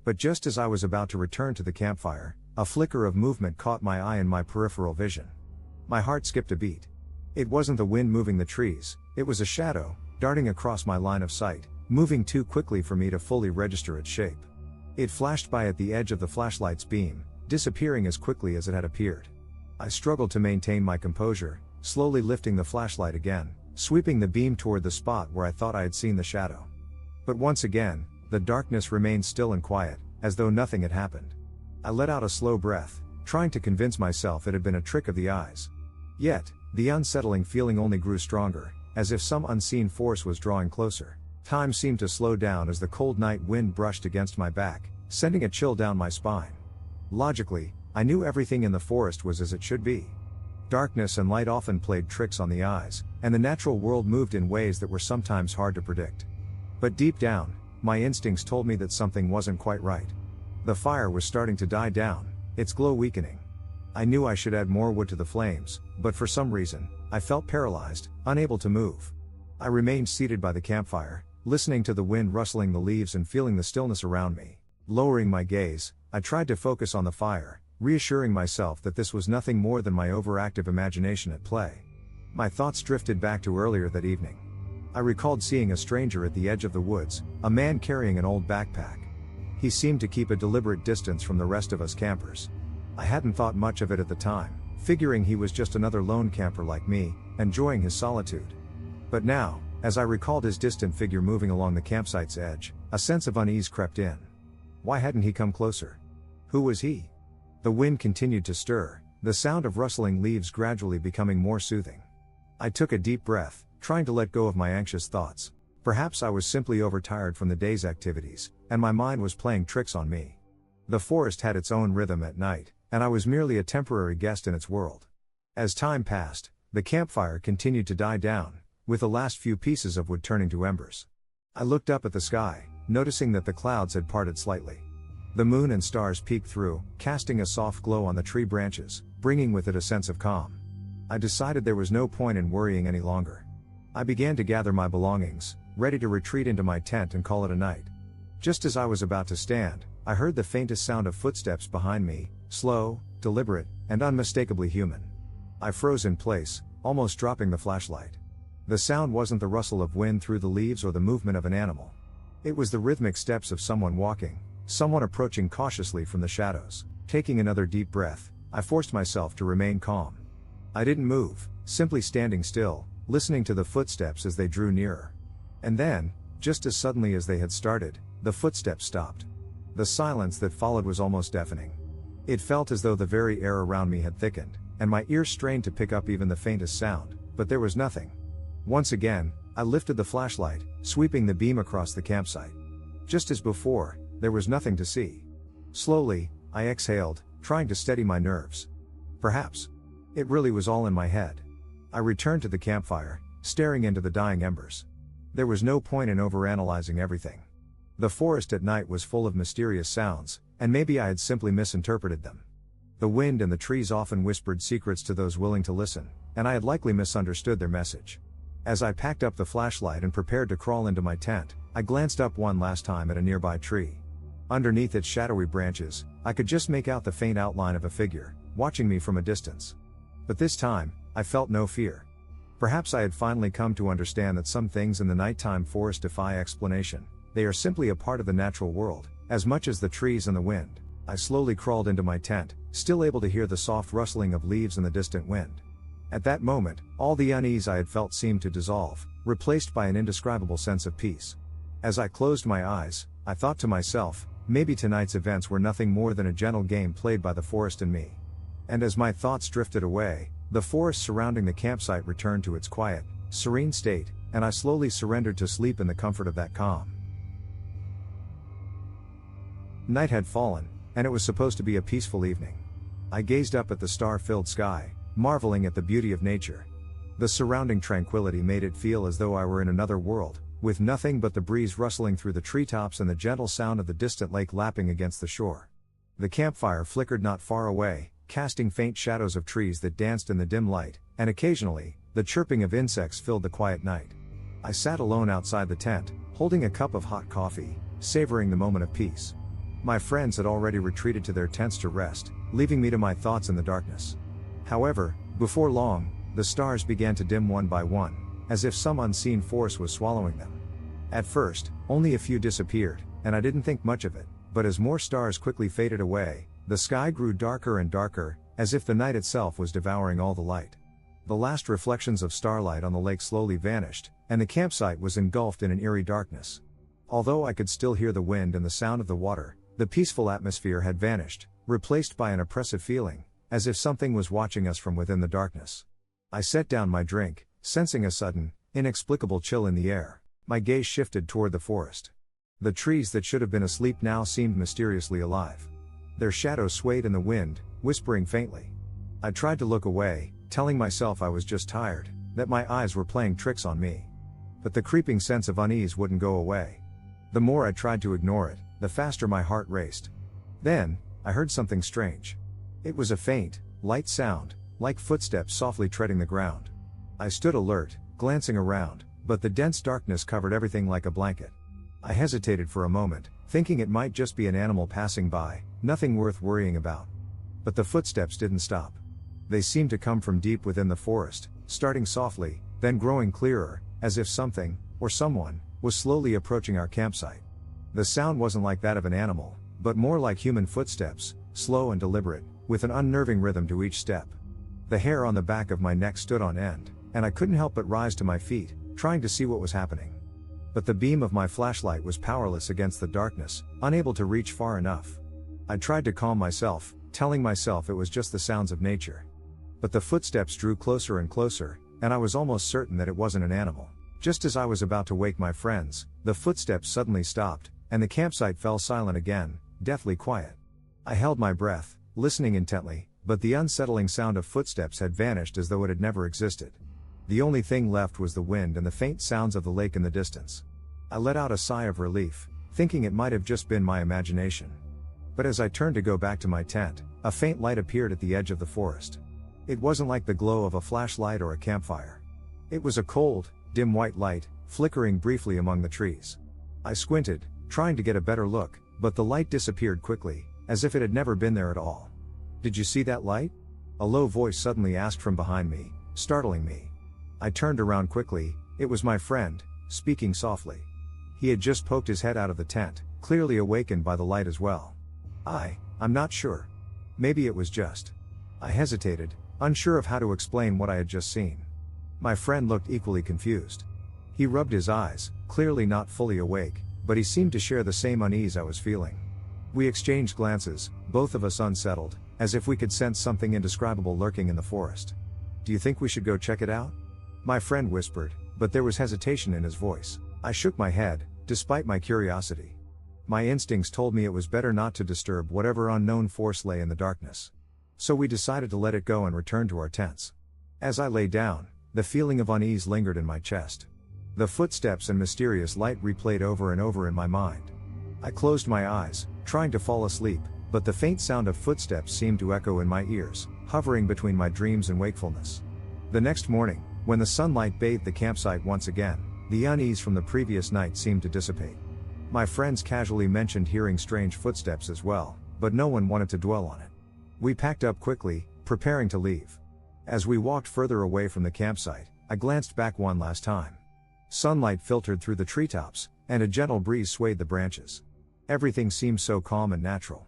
But just as I was about to return to the campfire, a flicker of movement caught my eye in my peripheral vision. My heart skipped a beat. It wasn't the wind moving the trees, it was a shadow, darting across my line of sight, moving too quickly for me to fully register its shape. It flashed by at the edge of the flashlight's beam, disappearing as quickly as it had appeared. I struggled to maintain my composure, slowly lifting the flashlight again, sweeping the beam toward the spot where I thought I had seen the shadow. But once again, the darkness remained still and quiet, as though nothing had happened. I let out a slow breath, trying to convince myself it had been a trick of the eyes. Yet, the unsettling feeling only grew stronger, as if some unseen force was drawing closer. Time seemed to slow down as the cold night wind brushed against my back, sending a chill down my spine. Logically, I knew everything in the forest was as it should be. Darkness and light often played tricks on the eyes, and the natural world moved in ways that were sometimes hard to predict. But deep down, my instincts told me that something wasn't quite right. The fire was starting to die down, its glow weakening. I knew I should add more wood to the flames, but for some reason, I felt paralyzed, unable to move. I remained seated by the campfire, listening to the wind rustling the leaves and feeling the stillness around me. Lowering my gaze, I tried to focus on the fire, reassuring myself that this was nothing more than my overactive imagination at play. My thoughts drifted back to earlier that evening. I recalled seeing a stranger at the edge of the woods, a man carrying an old backpack. He seemed to keep a deliberate distance from the rest of us campers. I hadn't thought much of it at the time, figuring he was just another lone camper like me, enjoying his solitude. But now, as I recalled his distant figure moving along the campsite's edge, a sense of unease crept in. Why hadn't he come closer? Who was he? The wind continued to stir, the sound of rustling leaves gradually becoming more soothing. I took a deep breath, trying to let go of my anxious thoughts. Perhaps I was simply overtired from the day's activities, and my mind was playing tricks on me. The forest had its own rhythm at night, and I was merely a temporary guest in its world. As time passed, the campfire continued to die down, with the last few pieces of wood turning to embers. I looked up at the sky, noticing that the clouds had parted slightly. The moon and stars peeked through, casting a soft glow on the tree branches, bringing with it a sense of calm. I decided there was no point in worrying any longer. I began to gather my belongings, ready to retreat into my tent and call it a night. Just as I was about to stand, I heard the faintest sound of footsteps behind me, slow, deliberate, and unmistakably human. I froze in place, almost dropping the flashlight. The sound wasn't the rustle of wind through the leaves or the movement of an animal. It was the rhythmic steps of someone walking, someone approaching cautiously from the shadows. Taking another deep breath, I forced myself to remain calm. I didn't move, simply standing still, listening to the footsteps as they drew nearer. And then, just as suddenly as they had started, the footsteps stopped. The silence that followed was almost deafening. It felt as though the very air around me had thickened, and my ears strained to pick up even the faintest sound, but there was nothing. Once again, I lifted the flashlight, sweeping the beam across the campsite. Just as before, there was nothing to see. Slowly, I exhaled, trying to steady my nerves. Perhaps it really was all in my head. I returned to the campfire, staring into the dying embers. There was no point in overanalyzing everything. The forest at night was full of mysterious sounds, and maybe I had simply misinterpreted them. The wind and the trees often whispered secrets to those willing to listen, and I had likely misunderstood their message. As I packed up the flashlight and prepared to crawl into my tent, I glanced up one last time at a nearby tree. Underneath its shadowy branches, I could just make out the faint outline of a figure, watching me from a distance. But this time, I felt no fear. Perhaps I had finally come to understand that some things in the nighttime forest defy explanation. They are simply a part of the natural world, as much as the trees and the wind. I slowly crawled into my tent, still able to hear the soft rustling of leaves and the distant wind. At that moment, all the unease I had felt seemed to dissolve, replaced by an indescribable sense of peace. As I closed my eyes, I thought to myself, maybe tonight's events were nothing more than a gentle game played by the forest and me. And as my thoughts drifted away, the forest surrounding the campsite returned to its quiet, serene state, and I slowly surrendered to sleep in the comfort of that calm. Night had fallen, and it was supposed to be a peaceful evening. I gazed up at the star-filled sky, marveling at the beauty of nature. The surrounding tranquility made it feel as though I were in another world, with nothing but the breeze rustling through the treetops and the gentle sound of the distant lake lapping against the shore. The campfire flickered not far away, casting faint shadows of trees that danced in the dim light, and occasionally, the chirping of insects filled the quiet night. I sat alone outside the tent, holding a cup of hot coffee, savoring the moment of peace. My friends had already retreated to their tents to rest, leaving me to my thoughts in the darkness. However, before long, the stars began to dim one by one, as if some unseen force was swallowing them. At first, only a few disappeared, and I didn't think much of it, but as more stars quickly faded away, the sky grew darker and darker, as if the night itself was devouring all the light. The last reflections of starlight on the lake slowly vanished, and the campsite was engulfed in an eerie darkness. Although I could still hear the wind and the sound of the water, the peaceful atmosphere had vanished, replaced by an oppressive feeling, as if something was watching us from within the darkness. I set down my drink, sensing a sudden, Inexplicable chill in the air. My gaze shifted toward the forest. The trees that should have been asleep now seemed mysteriously alive. Their shadows swayed in the wind, whispering faintly. I tried to look away, telling myself I was just tired, that my eyes were playing tricks on me. But the creeping sense of unease wouldn't go away. The more I tried to ignore it, the faster my heart raced. Then, I heard something strange. It was a faint, light sound, like footsteps softly treading the ground. I stood alert, glancing around, but the dense darkness covered everything like a blanket. I hesitated for a moment, thinking it might just be an animal passing by, nothing worth worrying about. But the footsteps didn't stop. They seemed to come from deep within the forest, starting softly, then growing clearer, as if something, or someone, was slowly approaching our campsite. The sound wasn't like that of an animal, but more like human footsteps, slow and deliberate, with an unnerving rhythm to each step. The hair on the back of my neck stood on end, and I couldn't help but rise to my feet, trying to see what was happening. But the beam of my flashlight was powerless against the darkness, unable to reach far enough. I tried to calm myself, telling myself it was just the sounds of nature. But the footsteps drew closer and closer, and I was almost certain that it wasn't an animal. Just as I was about to wake my friends, the footsteps suddenly stopped, and the campsite fell silent again, deathly quiet. I held my breath, listening intently, but the unsettling sound of footsteps had vanished as though it had never existed. The only thing left was the wind and the faint sounds of the lake in the distance. I let out a sigh of relief, thinking it might have just been my imagination. But as I turned to go back to my tent, a faint light appeared at the edge of the forest. It wasn't like the glow of a flashlight or a campfire. It was a cold, dim white light, flickering briefly among the trees. I squinted, trying to get a better look, but the light disappeared quickly, as if it had never been there at all. "Did you see that light?" A low voice suddenly asked from behind me, startling me. I turned around quickly. It was my friend, speaking softly. He had just poked his head out of the tent, clearly awakened by the light as well. I'm not sure. Maybe it was just. I hesitated, unsure of how to explain what I had just seen. My friend looked equally confused. He rubbed his eyes, clearly not fully awake, but he seemed to share the same unease I was feeling. We exchanged glances, both of us unsettled, as if we could sense something indescribable lurking in the forest. "Do you think we should go check it out?" my friend whispered, but there was hesitation in his voice. I shook my head, despite my curiosity. My instincts told me it was better not to disturb whatever unknown force lay in the darkness. So we decided to let it go and return to our tents. As I lay down, the feeling of unease lingered in my chest. The footsteps and mysterious light replayed over and over in my mind. I closed my eyes, trying to fall asleep, but the faint sound of footsteps seemed to echo in my ears, hovering between my dreams and wakefulness. The next morning, when the sunlight bathed the campsite once again, the unease from the previous night seemed to dissipate. My friends casually mentioned hearing strange footsteps as well, but no one wanted to dwell on it. We packed up quickly, preparing to leave. As we walked further away from the campsite, I glanced back one last time. Sunlight filtered through the treetops, and a gentle breeze swayed the branches. Everything seemed so calm and natural.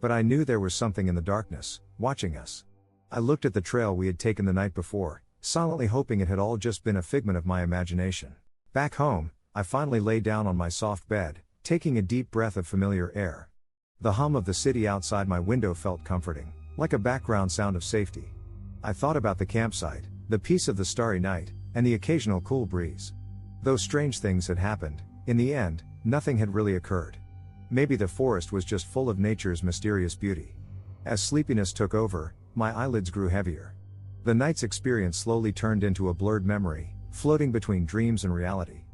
But I knew there was something in the darkness, watching us. I looked at the trail we had taken the night before, silently hoping it had all just been a figment of my imagination. Back home, I finally lay down on my soft bed, taking a deep breath of familiar air. The hum of the city outside my window felt comforting, like a background sound of safety. I thought about the campsite, the peace of the starry night, and the occasional cool breeze. Though strange things had happened, in the end, nothing had really occurred. Maybe the forest was just full of nature's mysterious beauty. As sleepiness took over, my eyelids grew heavier. The night's experience slowly turned into a blurred memory, floating between dreams and reality.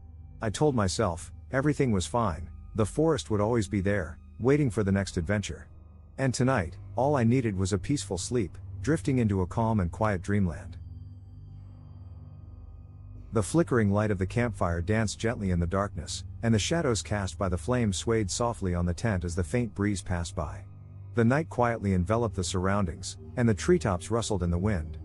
I told myself, everything was fine, the forest would always be there, waiting for the next adventure. And tonight, all I needed was a peaceful sleep, drifting into a calm and quiet dreamland. The flickering light of the campfire danced gently in the darkness, and the shadows cast by the flames swayed softly on the tent as the faint breeze passed by. The night quietly enveloped the surroundings, and the treetops rustled in the wind.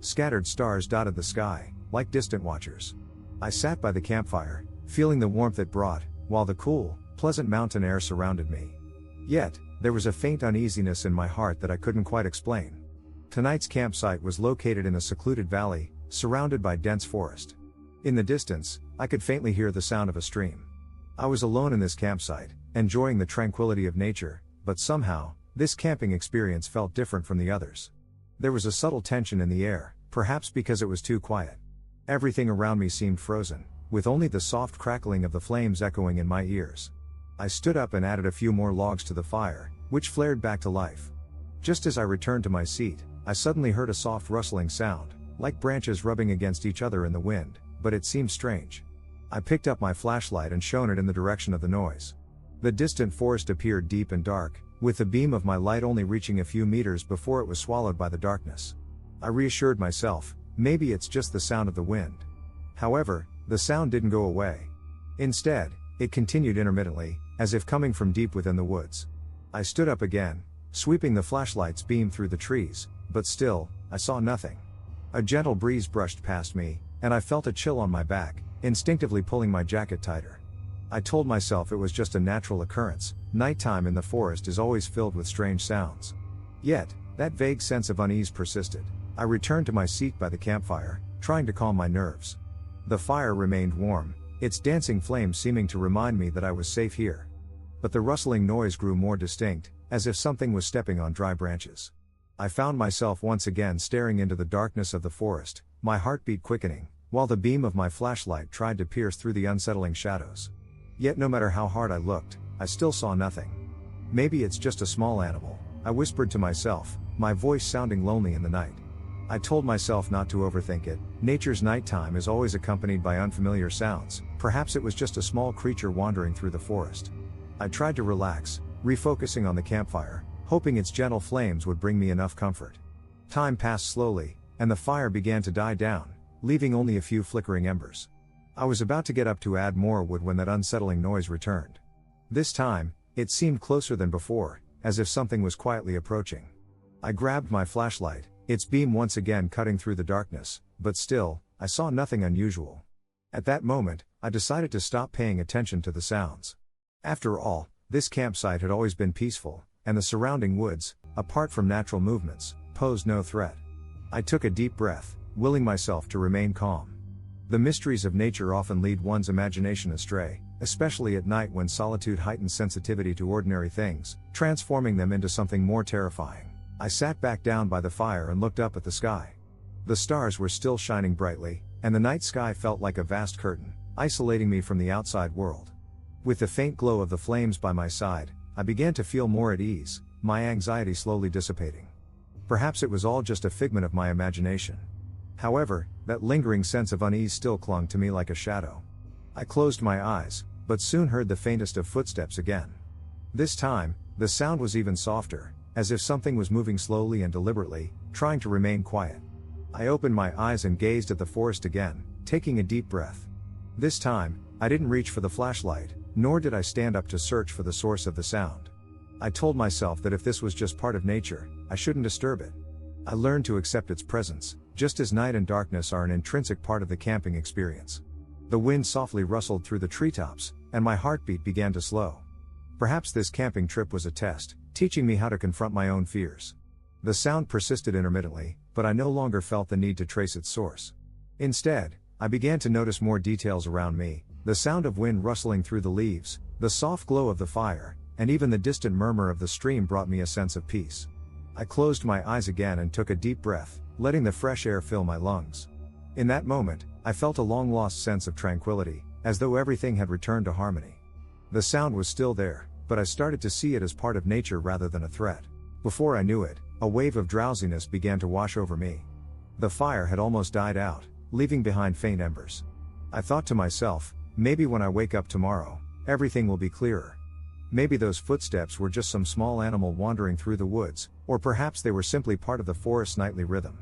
Scattered stars dotted the sky, like distant watchers. I sat by the campfire, feeling the warmth it brought, while the cool, pleasant mountain air surrounded me. Yet, there was a faint uneasiness in my heart that I couldn't quite explain. Tonight's campsite was located in a secluded valley, surrounded by dense forest. In the distance, I could faintly hear the sound of a stream. I was alone in this campsite, enjoying the tranquility of nature, but somehow, this camping experience felt different from the others. There was a subtle tension in the air, perhaps because it was too quiet. Everything around me seemed frozen, with only the soft crackling of the flames echoing in my ears. I stood up and added a few more logs to the fire, which flared back to life. Just as I returned to my seat, I suddenly heard a soft rustling sound, like branches rubbing against each other in the wind, but it seemed strange. I picked up my flashlight and shone it in the direction of the noise. The distant forest appeared deep and dark, with the beam of my light only reaching a few meters before it was swallowed by the darkness. I reassured myself, maybe it's just the sound of the wind. However, the sound didn't go away. Instead, it continued intermittently, as if coming from deep within the woods. I stood up again, sweeping the flashlight's beam through the trees, but still, I saw nothing. A gentle breeze brushed past me, and I felt a chill on my back, instinctively pulling my jacket tighter. I told myself it was just a natural occurrence. Nighttime in the forest is always filled with strange sounds. Yet, that vague sense of unease persisted. I returned to my seat by the campfire, trying to calm my nerves. The fire remained warm, its dancing flames seeming to remind me that I was safe here. But the rustling noise grew more distinct, as if something was stepping on dry branches. I found myself once again staring into the darkness of the forest, my heartbeat quickening, while the beam of my flashlight tried to pierce through the unsettling shadows. Yet no matter how hard I looked, I still saw nothing. Maybe it's just a small animal, I whispered to myself, my voice sounding lonely in the night. I told myself not to overthink it. Nature's nighttime is always accompanied by unfamiliar sounds. Perhaps it was just a small creature wandering through the forest. I tried to relax, refocusing on the campfire, hoping its gentle flames would bring me enough comfort. Time passed slowly, and the fire began to die down, leaving only a few flickering embers. I was about to get up to add more wood when that unsettling noise returned. This time, it seemed closer than before, as if something was quietly approaching. I grabbed my flashlight, its beam once again cutting through the darkness, but still, I saw nothing unusual. At that moment, I decided to stop paying attention to the sounds. After all, this campsite had always been peaceful, and the surrounding woods, apart from natural movements, posed no threat. I took a deep breath, willing myself to remain calm. The mysteries of nature often lead one's imagination astray, especially at night when solitude heightens sensitivity to ordinary things, transforming them into something more terrifying. I sat back down by the fire and looked up at the sky. The stars were still shining brightly, and the night sky felt like a vast curtain, isolating me from the outside world. With the faint glow of the flames by my side, I began to feel more at ease, my anxiety slowly dissipating. Perhaps it was all just a figment of my imagination. However, that lingering sense of unease still clung to me like a shadow. I closed my eyes, but soon heard the faintest of footsteps again. This time, the sound was even softer, as if something was moving slowly and deliberately, trying to remain quiet. I opened my eyes and gazed at the forest again, taking a deep breath. This time, I didn't reach for the flashlight, nor did I stand up to search for the source of the sound. I told myself that if this was just part of nature, I shouldn't disturb it. I learned to accept its presence, just as night and darkness are an intrinsic part of the camping experience. The wind softly rustled through the treetops, and my heartbeat began to slow. Perhaps this camping trip was a test, teaching me how to confront my own fears. The sound persisted intermittently, but I no longer felt the need to trace its source. Instead, I began to notice more details around me, the sound of wind rustling through the leaves, the soft glow of the fire, and even the distant murmur of the stream brought me a sense of peace. I closed my eyes again and took a deep breath, letting the fresh air fill my lungs. In that moment, I felt a long-lost sense of tranquility, as though everything had returned to harmony. The sound was still there, but I started to see it as part of nature rather than a threat. Before I knew it, a wave of drowsiness began to wash over me. The fire had almost died out, leaving behind faint embers. I thought to myself, maybe when I wake up tomorrow, everything will be clearer. Maybe those footsteps were just some small animal wandering through the woods, or perhaps they were simply part of the forest's nightly rhythm.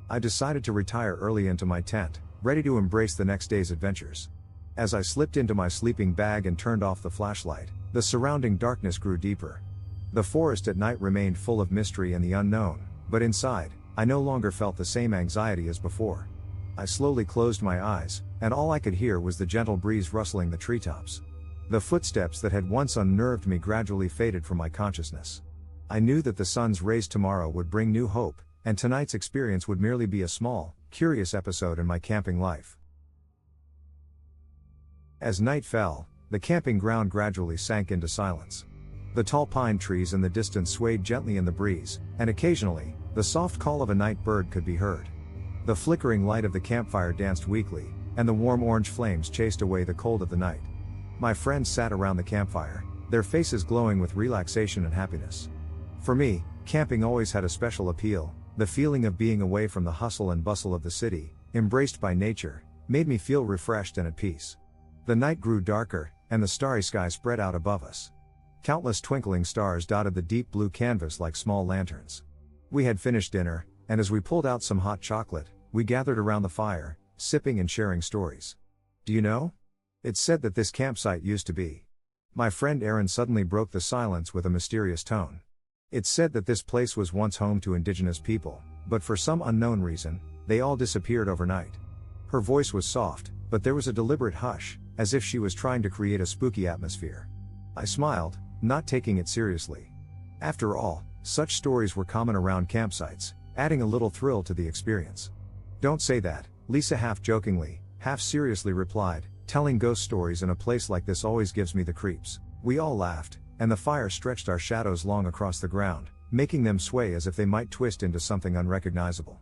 I decided to retire early into my tent, ready to embrace the next day's adventures. As I slipped into my sleeping bag and turned off the flashlight, the surrounding darkness grew deeper. The forest at night remained full of mystery and the unknown, but inside, I no longer felt the same anxiety as before. I slowly closed my eyes, and all I could hear was the gentle breeze rustling the treetops. The footsteps that had once unnerved me gradually faded from my consciousness. I knew that the sun's rays tomorrow would bring new hope, and tonight's experience would merely be a small, curious episode in my camping life. As night fell, the camping ground gradually sank into silence. The tall pine trees in the distance swayed gently in the breeze, and occasionally, the soft call of a night bird could be heard. The flickering light of the campfire danced weakly, and the warm orange flames chased away the cold of the night. My friends sat around the campfire, their faces glowing with relaxation and happiness. For me, camping always had a special appeal. The feeling of being away from the hustle and bustle of the city, embraced by nature, made me feel refreshed and at peace. The night grew darker, and the starry sky spread out above us. Countless twinkling stars dotted the deep blue canvas like small lanterns. We had finished dinner, and as we pulled out some hot chocolate, we gathered around the fire, sipping and sharing stories. Do you know? It's said that this campsite used to be. My friend Aaron suddenly broke the silence with a mysterious tone. It's said that this place was once home to indigenous people, but for some unknown reason, they all disappeared overnight. Her voice was soft, but there was a deliberate hush, as if she was trying to create a spooky atmosphere. I smiled, not taking it seriously. After all, such stories were common around campsites, adding a little thrill to the experience. Don't say that, Lisa half jokingly, half seriously replied, telling ghost stories in a place like this always gives me the creeps. We all laughed, and the fire stretched our shadows long across the ground, making them sway as if they might twist into something unrecognizable.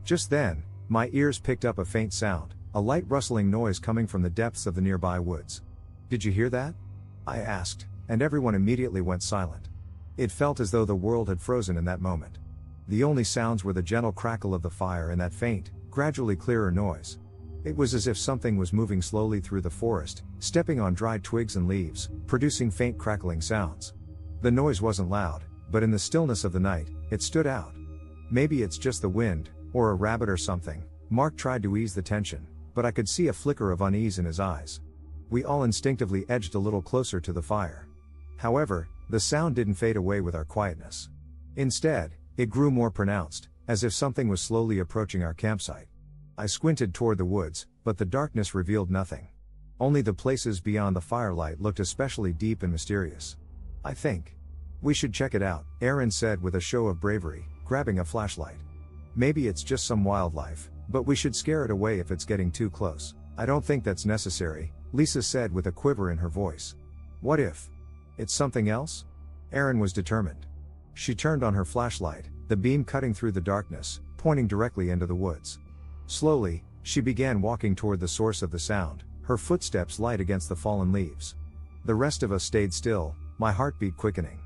Just then, my ears picked up a faint sound, a light rustling noise coming from the depths of the nearby woods. Did you hear that? I asked, and everyone immediately went silent. It felt as though the world had frozen in that moment. The only sounds were the gentle crackle of the fire and that faint, gradually clearer noise. It was as if something was moving slowly through the forest, stepping on dried twigs and leaves, producing faint crackling sounds. The noise wasn't loud, but in the stillness of the night, it stood out. Maybe it's just the wind, or a rabbit or something. Mark tried to ease the tension, but I could see a flicker of unease in his eyes. We all instinctively edged a little closer to the fire. However, the sound didn't fade away with our quietness. Instead, it grew more pronounced, as if something was slowly approaching our campsite. I squinted toward the woods, but the darkness revealed nothing. Only the places beyond the firelight looked especially deep and mysterious. I think we should check it out, Aaron said with a show of bravery, grabbing a flashlight. Maybe it's just some wildlife, but we should scare it away if it's getting too close. I don't think that's necessary, Lisa said with a quiver in her voice. What if it's something else? Aaron was determined. She turned on her flashlight, the beam cutting through the darkness, pointing directly into the woods. Slowly, she began walking toward the source of the sound, her footsteps light against the fallen leaves. The rest of us stayed still, my heartbeat quickening.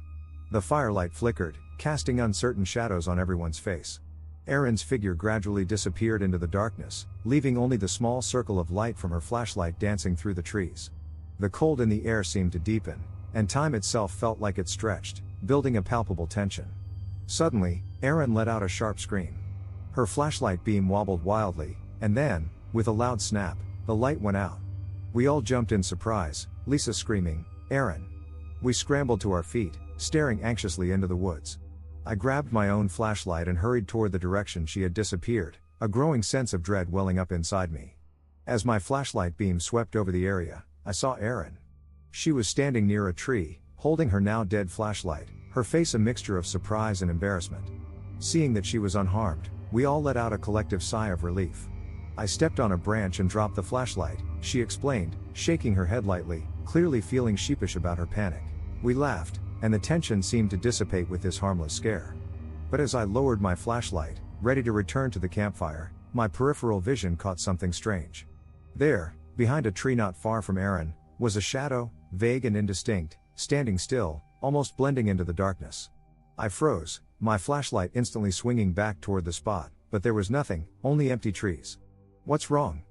The firelight flickered, casting uncertain shadows on everyone's face. Erin's figure gradually disappeared into the darkness, leaving only the small circle of light from her flashlight dancing through the trees. The cold in the air seemed to deepen, and time itself felt like it stretched, building a palpable tension. Suddenly, Erin let out a sharp scream. Her flashlight beam wobbled wildly, and then, with a loud snap, the light went out. We all jumped in surprise, Lisa screaming, "Erin!" We scrambled to our feet, staring anxiously into the woods. I grabbed my own flashlight and hurried toward the direction she had disappeared, a growing sense of dread welling up inside me. As my flashlight beam swept over the area, I saw Erin. She was standing near a tree, holding her now dead flashlight, her face a mixture of surprise and embarrassment. Seeing that she was unharmed, we all let out a collective sigh of relief. I stepped on a branch and dropped the flashlight, she explained, shaking her head lightly, clearly feeling sheepish about her panic. We laughed, and the tension seemed to dissipate with this harmless scare. But as I lowered my flashlight, ready to return to the campfire, my peripheral vision caught something strange. There, behind a tree not far from Erin, was a shadow, vague and indistinct, standing still, almost blending into the darkness. I froze, my flashlight instantly swinging back toward the spot, but there was nothing, only empty trees. "What's wrong?"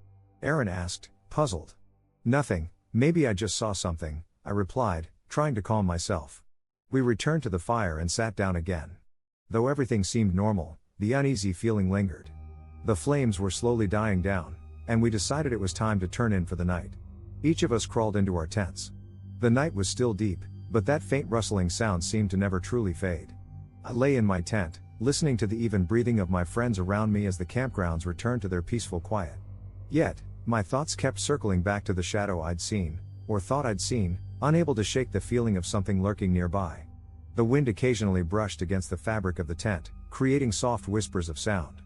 Erin asked, puzzled. "Nothing, maybe I just saw something," I replied, trying to calm myself. We returned to the fire and sat down again. Though everything seemed normal, the uneasy feeling lingered. The flames were slowly dying down, and we decided it was time to turn in for the night. Each of us crawled into our tents. The night was still deep, but that faint rustling sound seemed to never truly fade. I lay in my tent, listening to the even breathing of my friends around me as the campgrounds returned to their peaceful quiet. Yet, my thoughts kept circling back to the shadow I'd seen, or thought I'd seen, unable to shake the feeling of something lurking nearby. The wind occasionally brushed against the fabric of the tent, creating soft whispers of sound.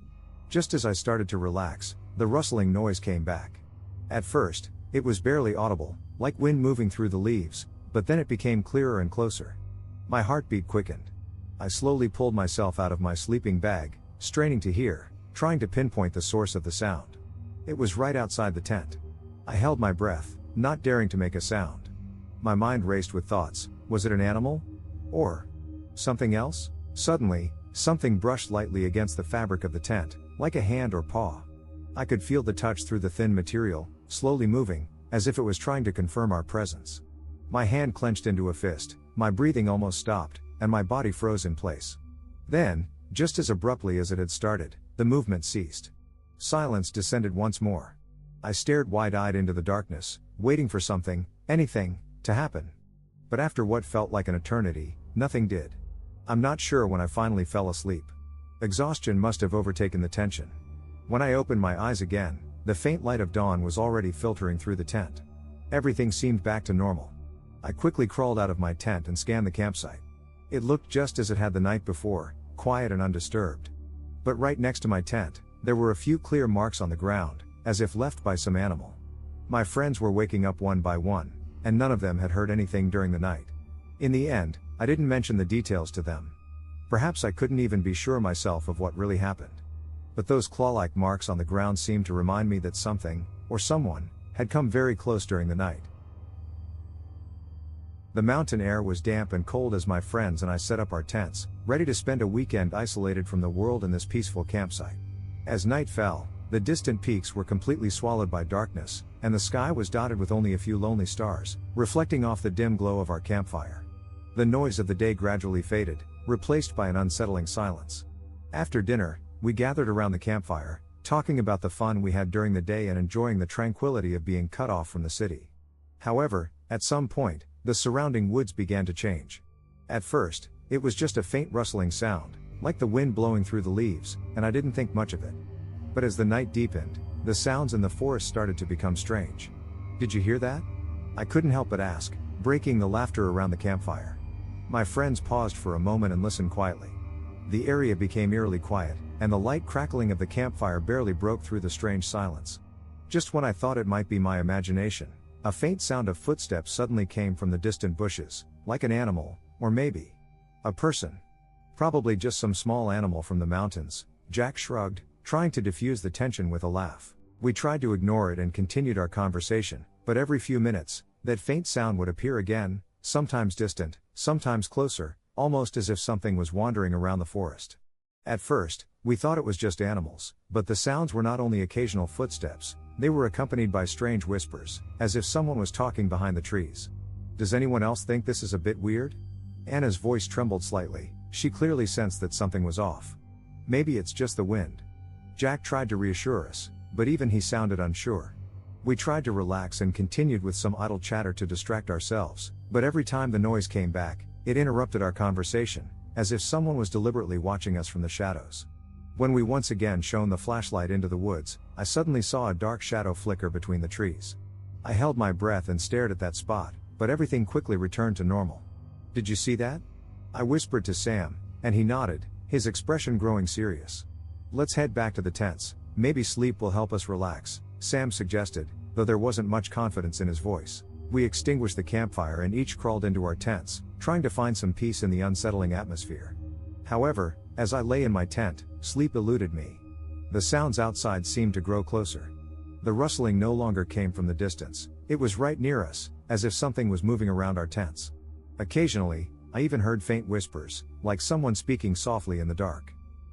Just as I started to relax, the rustling noise came back. At first, it was barely audible, like wind moving through the leaves, but then it became clearer and closer. My heartbeat quickened. I slowly pulled myself out of my sleeping bag, straining to hear, trying to pinpoint the source of the sound. It was right outside the tent. I held my breath, not daring to make a sound. My mind raced with thoughts. Was it an animal? Or something else? Suddenly, something brushed lightly against the fabric of the tent, like a hand or paw. I could feel the touch through the thin material, slowly moving, as if it was trying to confirm our presence. My hand clenched into a fist, my breathing almost stopped, and my body froze in place. Then, just as abruptly as it had started, the movement ceased. Silence descended once more. I stared wide-eyed into the darkness, waiting for something, anything, to happen. But after what felt like an eternity, nothing did. I'm not sure when I finally fell asleep. Exhaustion must have overtaken the tension. When I opened my eyes again, the faint light of dawn was already filtering through the tent. Everything seemed back to normal. I quickly crawled out of my tent and scanned the campsite. It looked just as it had the night before, quiet and undisturbed. But right next to my tent, there were a few clear marks on the ground, as if left by some animal. My friends were waking up one by one, and none of them had heard anything during the night. In the end, I didn't mention the details to them. Perhaps I couldn't even be sure myself of what really happened. But those claw-like marks on the ground seemed to remind me that something, or someone, had come very close during the night. The mountain air was damp and cold as my friends and I set up our tents, ready to spend a weekend isolated from the world in this peaceful campsite. As night fell, the distant peaks were completely swallowed by darkness, and the sky was dotted with only a few lonely stars, reflecting off the dim glow of our campfire. The noise of the day gradually faded, replaced by an unsettling silence. After dinner, we gathered around the campfire, talking about the fun we had during the day and enjoying the tranquility of being cut off from the city. However, at some point, the surrounding woods began to change. At first, it was just a faint rustling sound, like the wind blowing through the leaves, and I didn't think much of it. But as the night deepened, the sounds in the forest started to become strange. "Did you hear that?" I couldn't help but ask, breaking the laughter around the campfire. My friends paused for a moment and listened quietly. The area became eerily quiet, and the light crackling of the campfire barely broke through the strange silence. Just when I thought it might be my imagination, a faint sound of footsteps suddenly came from the distant bushes, like an animal, or maybe a person. Probably just some small animal from the mountains. Jack shrugged, trying to diffuse the tension with a laugh. We tried to ignore it and continued our conversation, but every few minutes, that faint sound would appear again, sometimes distant, sometimes closer, almost as if something was wandering around the forest. At first, we thought it was just animals, but the sounds were not only occasional footsteps, they were accompanied by strange whispers, as if someone was talking behind the trees. "Does anyone else think this is a bit weird?" Anna's voice trembled slightly. She clearly sensed that something was off. "Maybe it's just the wind." Jack tried to reassure us, but even he sounded unsure. We tried to relax and continued with some idle chatter to distract ourselves, but every time the noise came back, it interrupted our conversation, as if someone was deliberately watching us from the shadows. When we once again shone the flashlight into the woods, I suddenly saw a dark shadow flicker between the trees. I held my breath and stared at that spot, but everything quickly returned to normal. "Did you see that?" I whispered to Sam, and he nodded, his expression growing serious. "Let's head back to the tents, maybe sleep will help us relax," Sam suggested, though there wasn't much confidence in his voice. We extinguished the campfire and each crawled into our tents, trying to find some peace in the unsettling atmosphere. However, as I lay in my tent, sleep eluded me. The sounds outside seemed to grow closer. The rustling no longer came from the distance, it was right near us, as if something was moving around our tents. Occasionally, I even heard faint whispers, like someone speaking softly in the dark.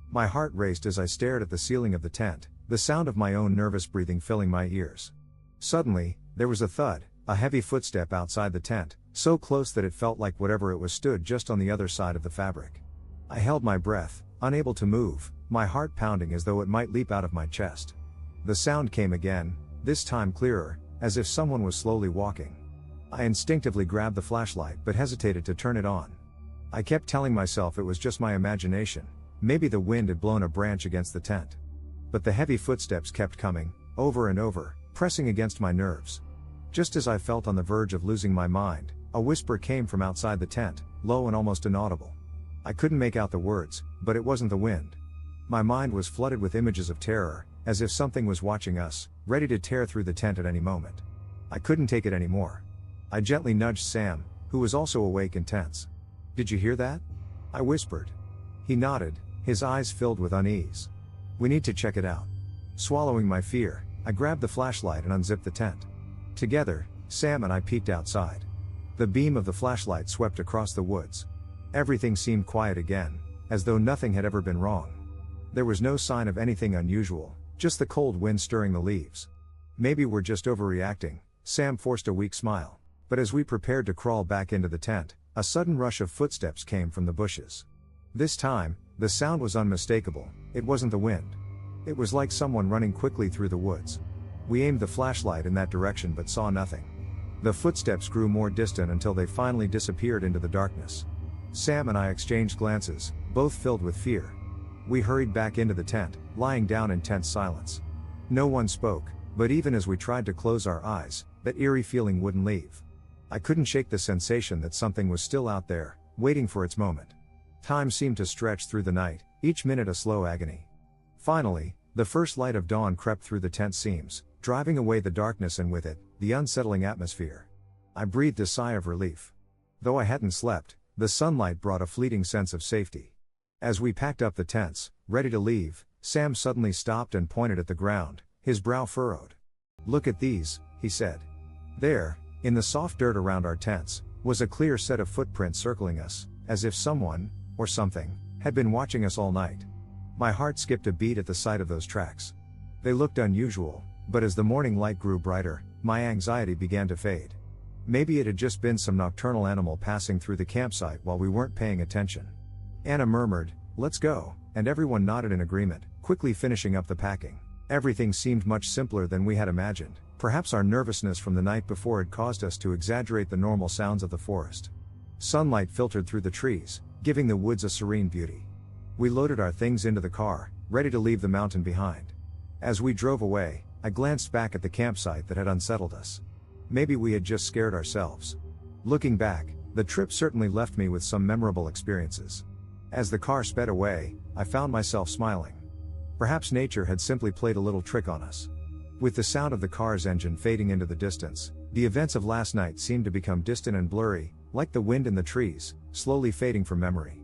My heart raced as I stared at the ceiling of the tent, the sound of my own nervous breathing filling my ears. Suddenly, there was a thud, a heavy footstep outside the tent, so close that it felt like whatever it was stood just on the other side of the fabric. I held my breath, unable to move, my heart pounding as though it might leap out of my chest. The sound came again, this time clearer, as if someone was slowly walking. I instinctively grabbed the flashlight but hesitated to turn it on. I kept telling myself it was just my imagination, maybe the wind had blown a branch against the tent. But the heavy footsteps kept coming, over and over, pressing against my nerves. Just as I felt on the verge of losing my mind, a whisper came from outside the tent, low and almost inaudible. I couldn't make out the words, but it wasn't the wind. My mind was flooded with images of terror, as if something was watching us, ready to tear through the tent at any moment. I couldn't take it anymore. I gently nudged Sam, who was also awake and tense. "Did you hear that?" I whispered. He nodded, his eyes filled with unease. We need to check it out. Swallowing my fear, I grabbed the flashlight and unzipped the tent. Together, Sam and I peeked outside. The beam of the flashlight swept across the woods. Everything seemed quiet again, as though nothing had ever been wrong. There was no sign of anything unusual, just the cold wind stirring the leaves. Maybe we're just overreacting, Sam forced a weak smile. But as we prepared to crawl back into the tent, a sudden rush of footsteps came from the bushes. This time, the sound was unmistakable. It wasn't the wind. It was like someone running quickly through the woods. We aimed the flashlight in that direction but saw nothing. The footsteps grew more distant until they finally disappeared into the darkness. Sam and I exchanged glances, both filled with fear. We hurried back into the tent, lying down in tense silence. No one spoke, but even as we tried to close our eyes, that eerie feeling wouldn't leave. I couldn't shake the sensation that something was still out there, waiting for its moment. Time seemed to stretch through the night, each minute a slow agony. Finally, the first light of dawn crept through the tent seams, driving away the darkness and with it, the unsettling atmosphere. I breathed a sigh of relief. Though I hadn't slept, the sunlight brought a fleeting sense of safety. As we packed up the tents, ready to leave, Sam suddenly stopped and pointed at the ground, his brow furrowed. "Look at these," he said. There, in the soft dirt around our tents, was a clear set of footprints circling us, as if someone, or something, had been watching us all night. My heart skipped a beat at the sight of those tracks. They looked unusual, but as the morning light grew brighter, my anxiety began to fade. Maybe it had just been some nocturnal animal passing through the campsite while we weren't paying attention. Anna murmured, "Let's go," and everyone nodded in agreement, quickly finishing up the packing. Everything seemed much simpler than we had imagined. Perhaps our nervousness from the night before had caused us to exaggerate the normal sounds of the forest. Sunlight filtered through the trees, giving the woods a serene beauty. We loaded our things into the car, ready to leave the mountain behind. As we drove away, I glanced back at the campsite that had unsettled us. Maybe we had just scared ourselves. Looking back, the trip certainly left me with some memorable experiences. As the car sped away, I found myself smiling. Perhaps nature had simply played a little trick on us. With the sound of the car's engine fading into the distance, the events of last night seemed to become distant and blurry, like the wind in the trees, slowly fading from memory.